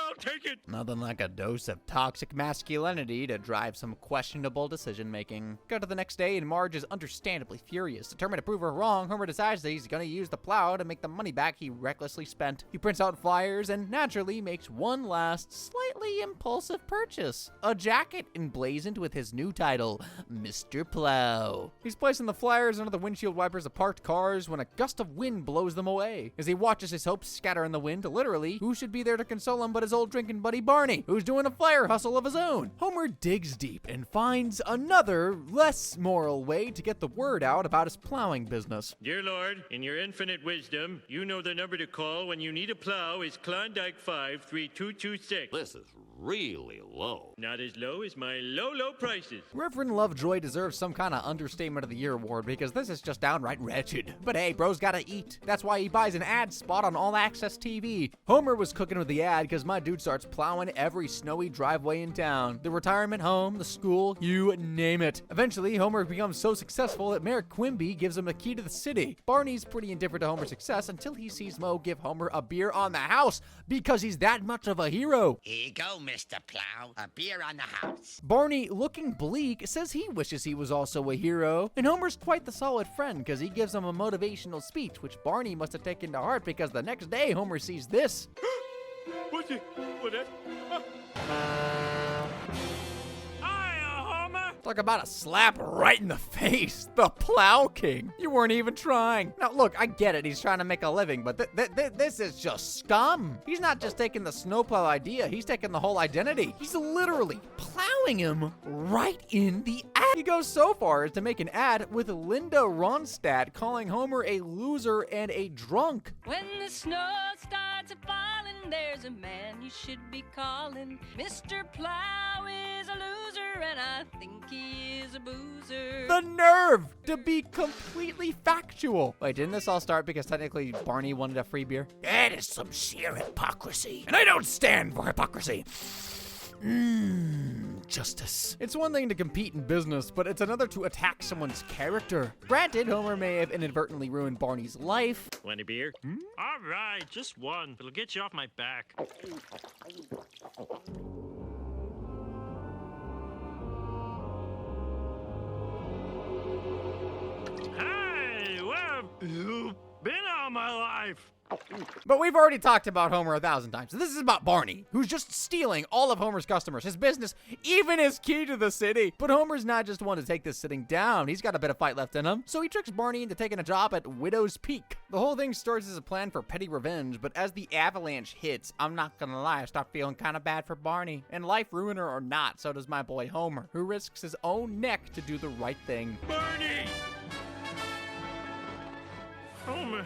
I'll take it. Nothing like a dose of toxic masculinity to drive some questionable decision making. Go to the next day and Marge is understandably furious. Determined to prove her wrong, Homer decides that he's gonna use the plow to make the money back he recklessly spent. He prints out flyers and naturally makes one last, slightly impulsive purchase. A jacket emblazoned with his new title, Mr. Plow. He's placing the flyers under the windshield wipers of parked cars when a gust of wind blows them away. As he watches his hopes scatter in the wind, literally, who should be there to console him but his old drinking buddy Barney, who's doing a flyer hustle of his own. Homer digs deep and finds another, less moral way to get the word out about his plowing business. Dear Lord, in your infinite wisdom, you know the number to call when you need a plow is Klondike 53226. This is really low. Not as low as my low prices. Reverend Lovejoy deserves some kind of Understatement of the Year award because this is just downright wretched. But hey, bro's gotta eat. That's why he buys an ad spot on All Access TV. Homer was cooking with the ad because my dude starts plowing every snowy driveway in town. The retirement home, the school, you name it. Eventually, Homer becomes so successful that Mayor Quimby gives him a key to the city. Barney's pretty indifferent to Homer's success until he sees Moe give Homer a beer on the house because he's that much of a hero. Here you go, Mr. Plow. A beer on the house. Barney, looking bleak, says he wishes he was also a hero. And Homer's quite the solid friend because he gives him a motivational speech, which Barney must have taken to heart because the next day Homer sees this. What's it? What that? Hiya, Homer! Talk about a slap right in the face. The Plow King. You weren't even trying. Now, look, I get it. He's trying to make a living, but this is just scum. He's not just taking the snowplow idea. He's taking the whole identity. He's literally plowing him right in the ass. He goes so far as to make an ad with Linda Ronstadt calling Homer a loser and a drunk. When the snow starts falling, there's a man you should be calling. Mr. Plow is a loser, and I think he is a boozer. The nerve to be completely factual. Wait, didn't this all start because technically Barney wanted a free beer? That is some sheer hypocrisy. And I don't stand for hypocrisy. Justice. It's one thing to compete in business, but it's another to attack someone's character. Granted, Homer may have inadvertently ruined Barney's life. Want a beer? All right, just one. It'll get you off my back. Hey, where have you been all my life? But we've already talked about Homer 1,000 times. This is about Barney, who's just stealing all of Homer's customers, his business, even his key to the city. But Homer's not just one to take this sitting down. He's got a bit of fight left in him. So he tricks Barney into taking a job at Widow's Peak. The whole thing starts as a plan for petty revenge, but as the avalanche hits, I'm not gonna lie, I start feeling kind of bad for Barney. And life ruiner or not, so does my boy Homer, who risks his own neck to do the right thing. Barney! Homer,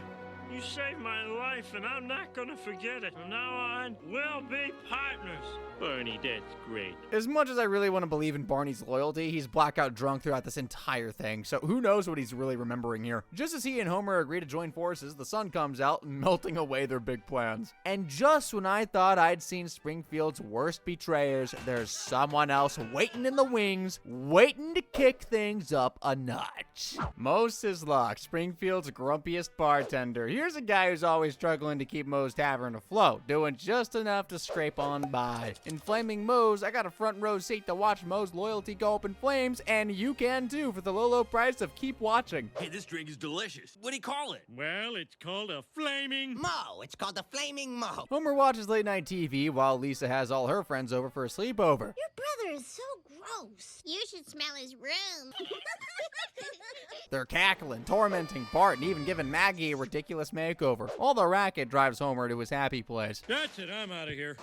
you saved my life, and I'm not gonna forget it. From now on, we'll be partners. Barney, that's great. As much as I really want to believe in Barney's loyalty, he's blackout drunk throughout this entire thing, so who knows what he's really remembering here. Just as he and Homer agree to join forces, the sun comes out, melting away their big plans. And just when I thought I'd seen Springfield's worst betrayers, there's someone else waiting in the wings, waiting to kick things up a notch. Moe Sislock, Springfield's grumpiest bartender. Here's a guy who's always struggling to keep Moe's Tavern afloat, doing just enough to scrape on by. In Flaming Moe's, I got a front row seat to watch Moe's loyalty go up in flames, and you can too for the low price of keep watching. Hey, this drink is delicious. What do you call it? Well, it's called a Flaming Moe. It's called the Flaming Moe. Homer watches late night TV while Lisa has all her friends over for a sleepover. Your brother is so gross. You should smell his room. They're cackling, tormenting Bart, and even giving Maggie a ridiculous makeover. All the racket drives Homer to his happy place. That's it, I'm out of here.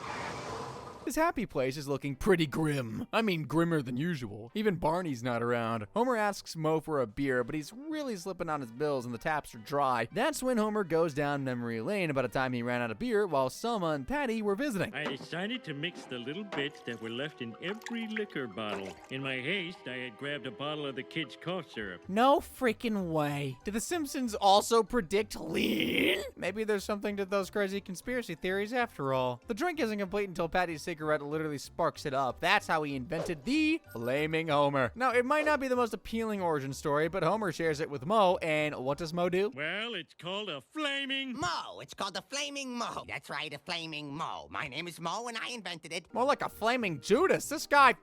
His happy place is looking pretty grim. I mean, grimmer than usual. Even Barney's not around. Homer asks Moe for a beer, but he's really slipping on his bills and the taps are dry. That's when Homer goes down memory lane about a time he ran out of beer while Selma and Patty were visiting. I decided to mix the little bits that were left in every liquor bottle. In my haste, I had grabbed a bottle of the kids' cough syrup. No freaking way. Did the Simpsons also predict lean? Maybe there's something to those crazy conspiracy theories after all. The drink isn't complete until Patty's cigarette literally sparks it up. That's how he invented the Flaming Homer. Now, it might not be the most appealing origin story, but Homer shares it with Moe, and what does Moe do? Well, it's called a flaming... Moe. It's called a flaming Moe. That's right, a flaming Moe. My name is Moe, and I invented it. More like a flaming Judas. This guy,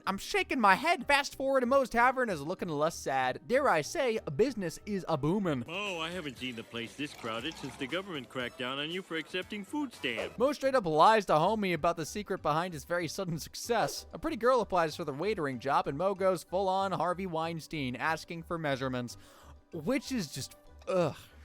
I'm shaking my head. Fast forward, and Moe's Tavern is looking less sad. Dare I say, business is a booming. Oh, I haven't seen the place this crowded since the government cracked down on you for accepting food stamps. Moe straight up lies to Homie about the secret behind his very sudden success. A pretty girl applies for the waitering job, and Moe goes full-on Harvey Weinstein, asking for measurements. Which is just,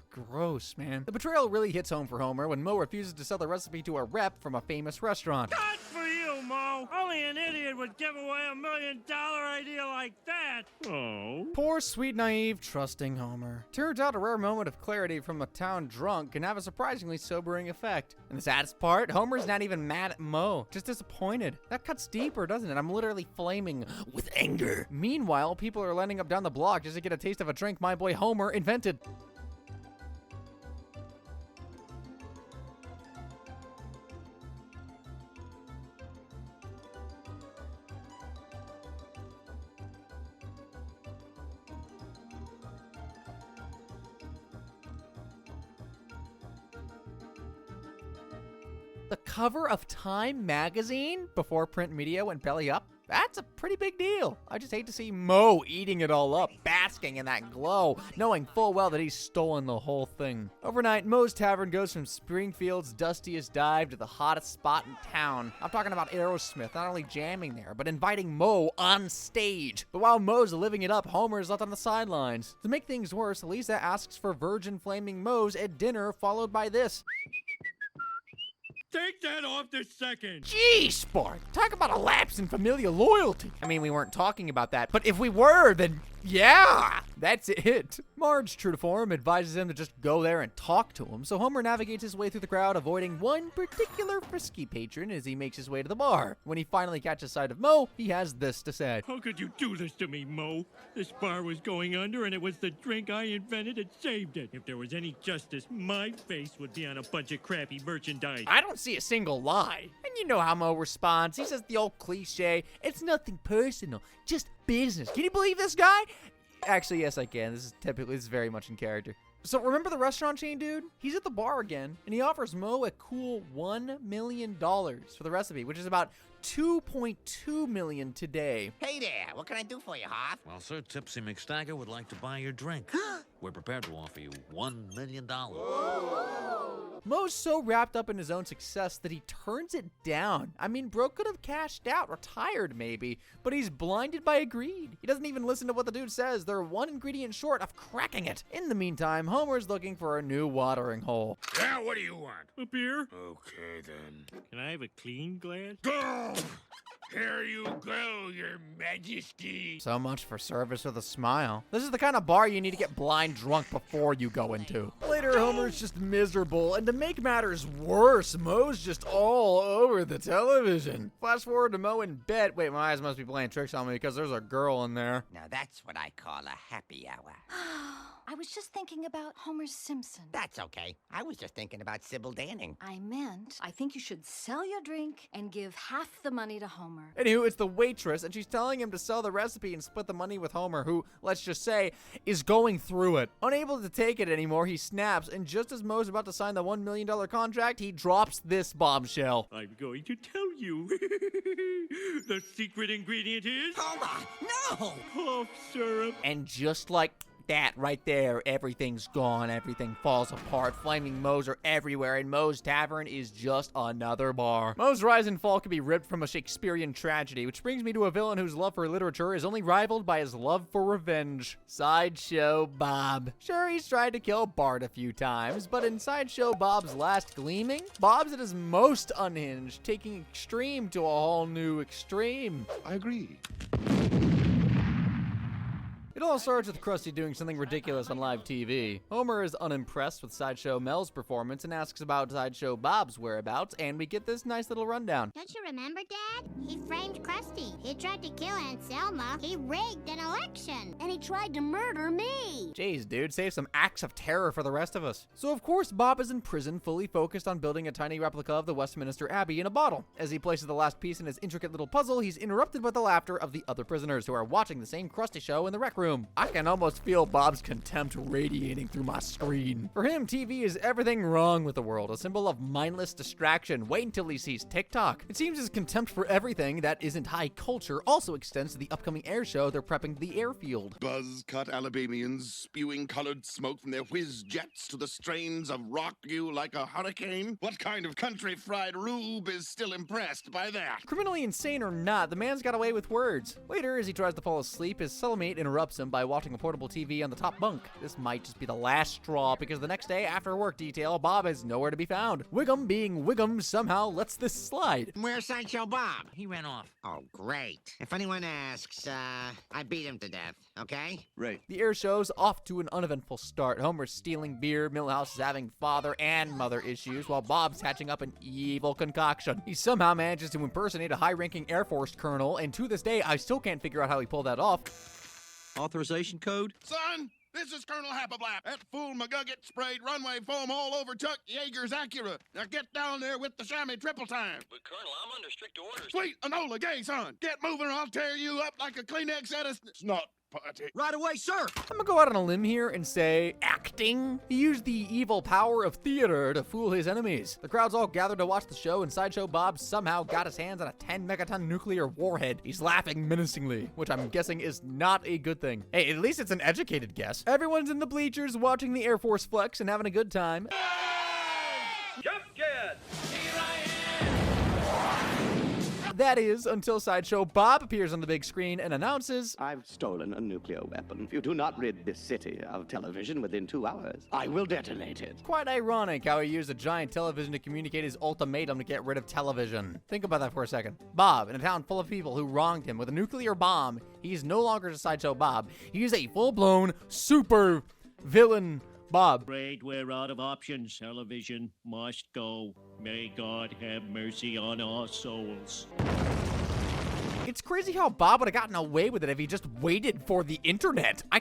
gross, man. The betrayal really hits home for Homer when Moe refuses to sell the recipe to a rep from a famous restaurant. Good for you, Moe. Only an idiot would give away $1 million idea like that. Oh. Poor, sweet, naive, trusting Homer. Turns out a rare moment of clarity from a town drunk can have a surprisingly sobering effect. And the saddest part, Homer's not even mad at Moe, just disappointed. That cuts deeper, doesn't it? I'm literally flaming with anger. Meanwhile, people are lining up down the block just to get a taste of a drink my boy Homer invented. The cover of Time magazine before print media went belly up? That's a pretty big deal. I just hate to see Moe eating it all up, basking in that glow, knowing full well that he's stolen the whole thing. Overnight, Moe's Tavern goes from Springfield's dustiest dive to the hottest spot in town. I'm talking about Aerosmith, not only jamming there, but inviting Moe on stage. But while Moe's living it up, Homer is left on the sidelines. To make things worse, Lisa asks for Virgin Flaming Moe's at dinner, followed by this. Take that off this second. Jeez, Bart. Talk about a lapse in familial loyalty. I mean, we weren't talking about that, but if we were, then yeah, that's it. Marge, true to form, advises him to just go there and talk to him, so Homer navigates his way through the crowd, avoiding one particular frisky patron as he makes his way to the bar. When he finally catches sight of Moe, he has this to say. How could you do this to me, Moe? This bar was going under, and it was the drink I invented that saved it. If there was any justice, my face would be on a bunch of crappy merchandise. I don't see a single lie. And you know how Moe responds. He says the old cliche, it's nothing personal, just business. Can you believe this guy? Actually, yes, I can. This is very much in character. So remember the restaurant chain dude? He's at the bar again, and he offers Moe a cool $1 million for the recipe, which is about $2.2 million today. Hey there, what can I do for you, Hoff? Well, sir, Tipsy McStagger would like to buy your drink. We're prepared to offer you $1 million. Moe's so wrapped up in his own success that he turns it down. I mean, bro could have cashed out, retired maybe, but he's blinded by greed. He doesn't even listen to what the dude says. They're one ingredient short of cracking it. In the meantime, Homer's looking for a new watering hole. Now, what do you want? A beer? Okay, then. Can I have a clean glass? Go! Here you go, your majesty. So much for service with a smile. This is the kind of bar you need to get blind drunk before you go into. Later, Homer's just miserable, and to make matters worse, Moe's just all over the television. Flash forward to Moe in bed. Wait, my eyes must be playing tricks on me because there's a girl in there. Now that's what I call a happy hour. I was just thinking about Homer Simpson. That's okay. I was just thinking about Sybil Danning. I meant, I think you should sell your drink and give half the money to Homer. Anywho, it's the waitress, and she's telling him to sell the recipe and split the money with Homer, who, let's just say, is going through it. Unable to take it anymore, he snaps, and just as Moe's about to sign the $1 million contract, he drops this bombshell. I'm going to tell you. The secret ingredient is... Homer, no! Cough syrup. And just like that right there. Everything's gone. Everything falls apart. Flaming Moe's are everywhere, and Moe's Tavern is just another bar. Moe's rise and fall can be ripped from a Shakespearean tragedy, which brings me to a villain whose love for literature is only rivaled by his love for revenge. Sideshow Bob. Sure, he's tried to kill Bart a few times, but in Sideshow Bob's last gleaming, Bob's at his most unhinged, taking extreme to a whole new extreme. I agree. It all starts with Krusty doing something ridiculous on live TV. Homer is unimpressed with Sideshow Mel's performance and asks about Sideshow Bob's whereabouts, and we get this nice little rundown. Don't you remember, Dad? He framed Krusty. He tried to kill Aunt Selma. He rigged an election. And he tried to murder me. Jeez, dude, save some acts of terror for the rest of us. So of course, Bob is in prison, fully focused on building a tiny replica of the Westminster Abbey in a bottle. As he places the last piece in his intricate little puzzle, he's interrupted by the laughter of the other prisoners who are watching the same Krusty show in the rec room. I can almost feel Bob's contempt radiating through my screen. For him, TV is everything wrong with the world, a symbol of mindless distraction. Wait until he sees TikTok. It seems his contempt for everything that isn't high culture also extends to the upcoming air show they're prepping the airfield. Buzz-cut Alabamians spewing colored smoke from their whiz jets to the strains of Rock You Like a Hurricane? What kind of country fried rube is still impressed by that? Criminally insane or not, the man's got away with words. Later, as he tries to fall asleep, his cellmate interrupts him by watching a portable TV on the top bunk. This might just be the last straw, because the next day after work detail, Bob is nowhere to be found. Wiggum, being Wiggum, somehow lets this slide. Where's Sideshow Bob? He ran off. Oh, great. If anyone asks, I beat him to death, okay? Right. The air show's off to an uneventful start. Homer's stealing beer, Milhouse is having father and mother issues, while Bob's hatching up an evil concoction. He somehow manages to impersonate a high-ranking Air Force colonel, and to this day, I still can't figure out how he pulled that off. Authorization code? Son, this is Colonel Happablap. That fool McGuggett sprayed runway foam all over Chuck Yeager's Acura. Now get down there with the chamois triple time. But, Colonel, I'm under strict orders. Sweet Enola Gay, son. Get moving or I'll tear you up like a Kleenex at a snot party. Right away, sir. I'm gonna go out on a limb here and say acting. He used the evil power of theater to fool his enemies. The crowd's all gathered to watch the show, and Sideshow Bob somehow got his hands on a 10-megaton nuclear warhead. He's laughing menacingly, which I'm guessing is not a good thing. Hey, at least it's an educated guess. Everyone's in the bleachers watching the Air Force flex and having a good time. Jump jet! That is, until Sideshow Bob appears on the big screen and announces, I've stolen a nuclear weapon. If you do not rid this city of television within 2 hours, I will detonate it. Quite ironic how he used a giant television to communicate his ultimatum to get rid of television. Think about that for a second. Bob, in a town full of people who wronged him with a nuclear bomb, he's no longer just Sideshow Bob. He's a full-blown super villain Bob. Afraid we're out of options. Television must go. May God have mercy on our souls. It's crazy how Bob would have gotten away with it if he just waited for the internet. I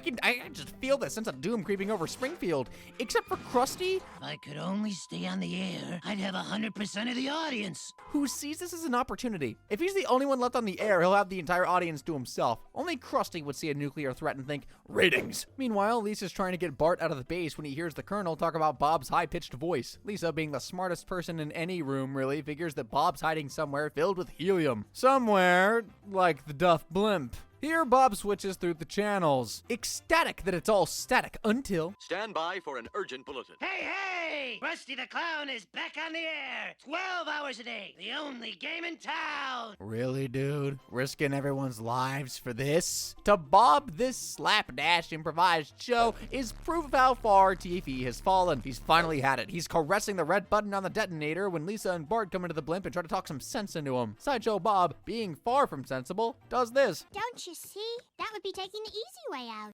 just feel that sense of doom creeping over Springfield. Except for Krusty, If I could only stay on the air, I'd have 100% of the audience. who sees this as an opportunity. If he's the only one left on the air, he'll have the entire audience to himself. Only Krusty would see a nuclear threat and think, ratings. Meanwhile, Lisa's trying to get Bart out of the base when he hears the Colonel talk about Bob's high-pitched voice. Lisa, being the smartest person in any room, really, figures that Bob's hiding somewhere filled with helium. Somewhere like the Duff Blimp. Here, Bob switches through the channels. Ecstatic that it's all static until... Stand by for an urgent bulletin. Hey, hey! Krusty the Clown is back on the air. 12 hours a day. The only game in town. Really, dude? Risking everyone's lives for this? To Bob, this slapdash improvised show is proof of how far TV has fallen. He's finally had it. He's caressing the red button on the detonator when Lisa and Bart come into the blimp and try to talk some sense into him. Sideshow Bob, being far from sensible, does this. Don't you see? That would be taking the easy way out.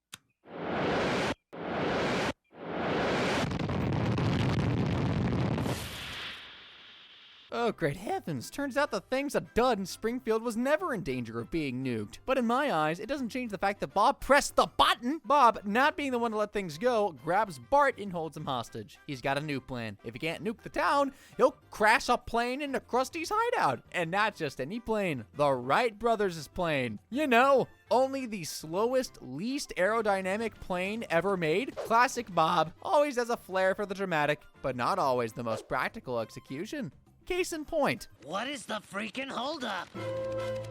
Oh, great heavens. Turns out the thing's a dud and Springfield was never in danger of being nuked. But in my eyes, it doesn't change the fact that Bob pressed the button. Bob, not being the one to let things go, grabs Bart and holds him hostage. He's got a new plan. If he can't nuke the town, he'll crash a plane into Krusty's hideout. And not just any plane, the Wright brothers' plane. You know, only the slowest, least aerodynamic plane ever made. Classic Bob, always has a flair for the dramatic, but not always the most practical execution. Case in point. What is the freaking holdup?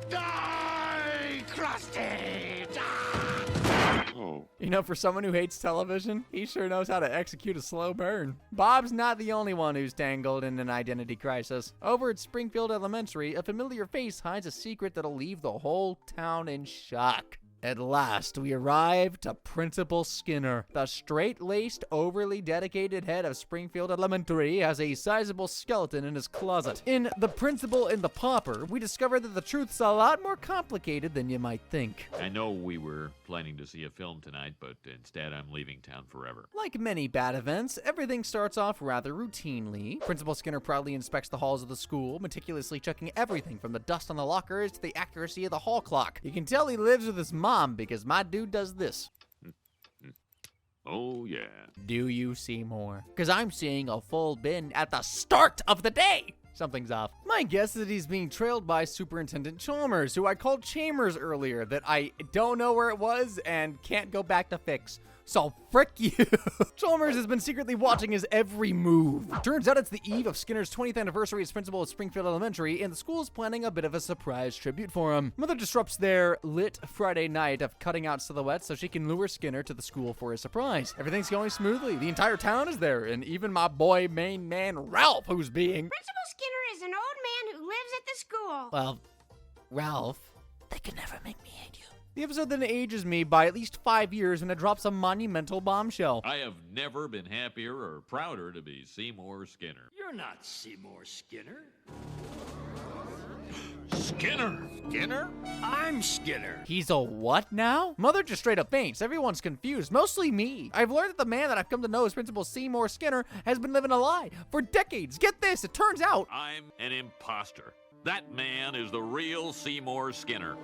Die, Krusty! Die! Oh. You know, for someone who hates television, he sure knows how to execute a slow burn. Bob's not the only one who's tangled in an identity crisis. Over at Springfield Elementary, a familiar face hides a secret that'll leave the whole town in shock. At last, we arrive to Principal Skinner. The straight-laced, overly dedicated head of Springfield Elementary has a sizable skeleton in his closet. In The Principal and the Pauper, we discover that the truth's a lot more complicated than you might think. I know we were planning to see a film tonight, but instead I'm leaving town forever. Like many bad events, everything starts off rather routinely. Principal Skinner proudly inspects the halls of the school, meticulously checking everything from the dust on the lockers to the accuracy of the hall clock. You can tell he lives with his mom because my dude does this. Oh, yeah. Do you see more? Because I'm seeing a full bin at the start of the day. Something's off. My guess is that he's being trailed by Superintendent Chalmers, who I called Chambers earlier, that I don't know where it was and can't go back to fix. So frick you. Chalmers has been secretly watching his every move. Turns out it's the eve of Skinner's 20th anniversary as principal at Springfield Elementary, and the school is planning a bit of a surprise tribute for him. Mother disrupts their lit Friday night of cutting out silhouettes so she can lure Skinner to the school for a surprise. Everything's going smoothly. The entire town is there, and even my boy main man Ralph, who's being... Principal Skinner is an old man who lives at the school. Well, Ralph, they can never make me hate you. The episode then ages me by at least 5 years when it drops a monumental bombshell. I have never been happier or prouder to be Seymour Skinner. You're not Seymour Skinner. Skinner? Skinner? I'm Skinner. He's a what now? Mother just straight up faints. Everyone's confused, mostly me. I've learned that the man that I've come to know as Principal Seymour Skinner has been living a lie for decades. Get this, it turns out I'm an imposter. That man is the real Seymour Skinner.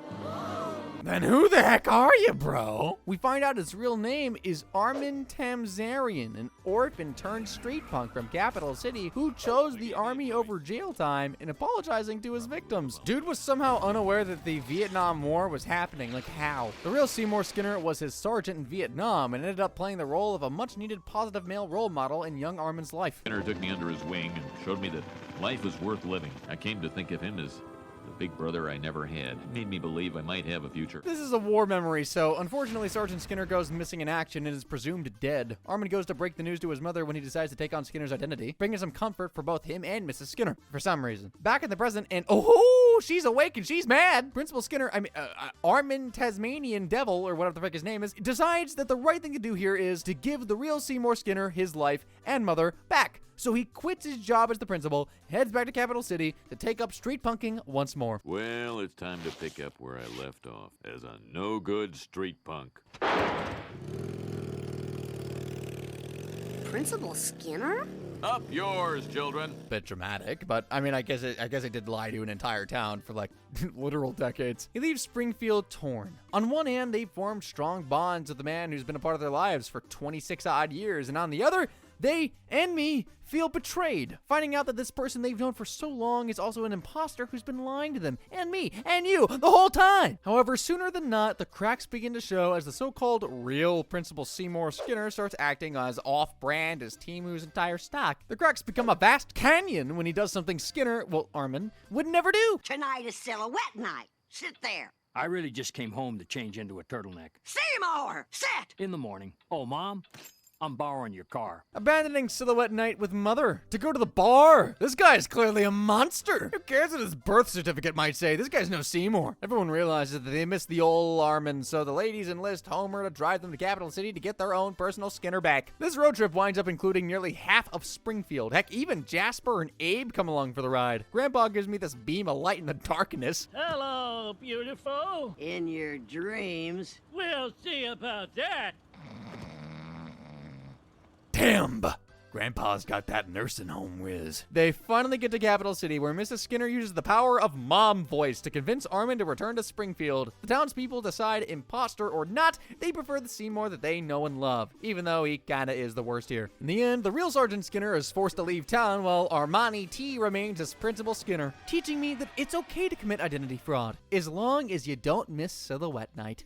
Then who the heck are you, bro? We find out his real name is Armin Tamzarian, an orphan turned street punk from Capital City who chose the army over jail time and apologizing to his victims. Dude was somehow unaware that the Vietnam War was happening. Like, how? The real Seymour Skinner was his sergeant in Vietnam and ended up playing the role of a much needed positive male role model in young Armin's life. Skinner took me under his wing and showed me that life is worth living. I came to think of him as the big brother I never had. It made me believe I might have a future. This is a war memory, so unfortunately Sergeant Skinner goes missing in action and is presumed dead. Armin goes to break the news to his mother when he decides to take on Skinner's identity, bringing some comfort for both him and Mrs. Skinner, for some reason. Back in the present, and oh, she's awake and she's mad. Principal Skinner, Armin Tasmanian Devil, or whatever the frick his name is, decides that the right thing to do here is to give the real Seymour Skinner his life and mother back. So he quits his job as the principal, heads back to Capital City to take up street punking once more. Well, it's time to pick up where I left off, as a no-good street punk. Principal Skinner? Up yours, children. Bit dramatic, but I guess I did lie to an entire town for like literal decades. He leaves Springfield torn. On one hand, they've formed strong bonds with the man who's been a part of their lives for 26 odd years, and on the other, they and me feel betrayed, finding out that this person they've known for so long is also an imposter who's been lying to them, and me, and you, the whole time. However, sooner than not, the cracks begin to show as the so-called real Principal Seymour Skinner starts acting as off-brand as Timu's entire stock. The cracks become a vast canyon when he does something Skinner, well, Armin, would never do. Tonight is silhouette night. Sit there. I really just came home to change into a turtleneck. Seymour, sit! In the morning. Oh, Mom, I'm borrowing your car. Abandoning silhouette night with mother to go to the bar. This guy is clearly a monster. Who cares what his birth certificate might say? This guy's no Seymour. Everyone realizes that they missed the old Armin, so the ladies enlist Homer to drive them to Capital City to get their own personal Skinner back. This road trip winds up including nearly half of Springfield. Heck, even Jasper and Abe come along for the ride. Grandpa gives me this beam of light in the darkness. Hello, beautiful. In your dreams. We'll see about that. Damn! Grandpa's got that nursing home whiz. They finally get to Capital City, where Mrs. Skinner uses the power of mom voice to convince Armin to return to Springfield. The townspeople decide, imposter or not, they prefer the Seymour that they know and love, even though he kinda is the worst here. In the end, the real Sergeant Skinner is forced to leave town, while Armani T remains as Principal Skinner, teaching me that it's okay to commit identity fraud, as long as you don't miss silhouette night.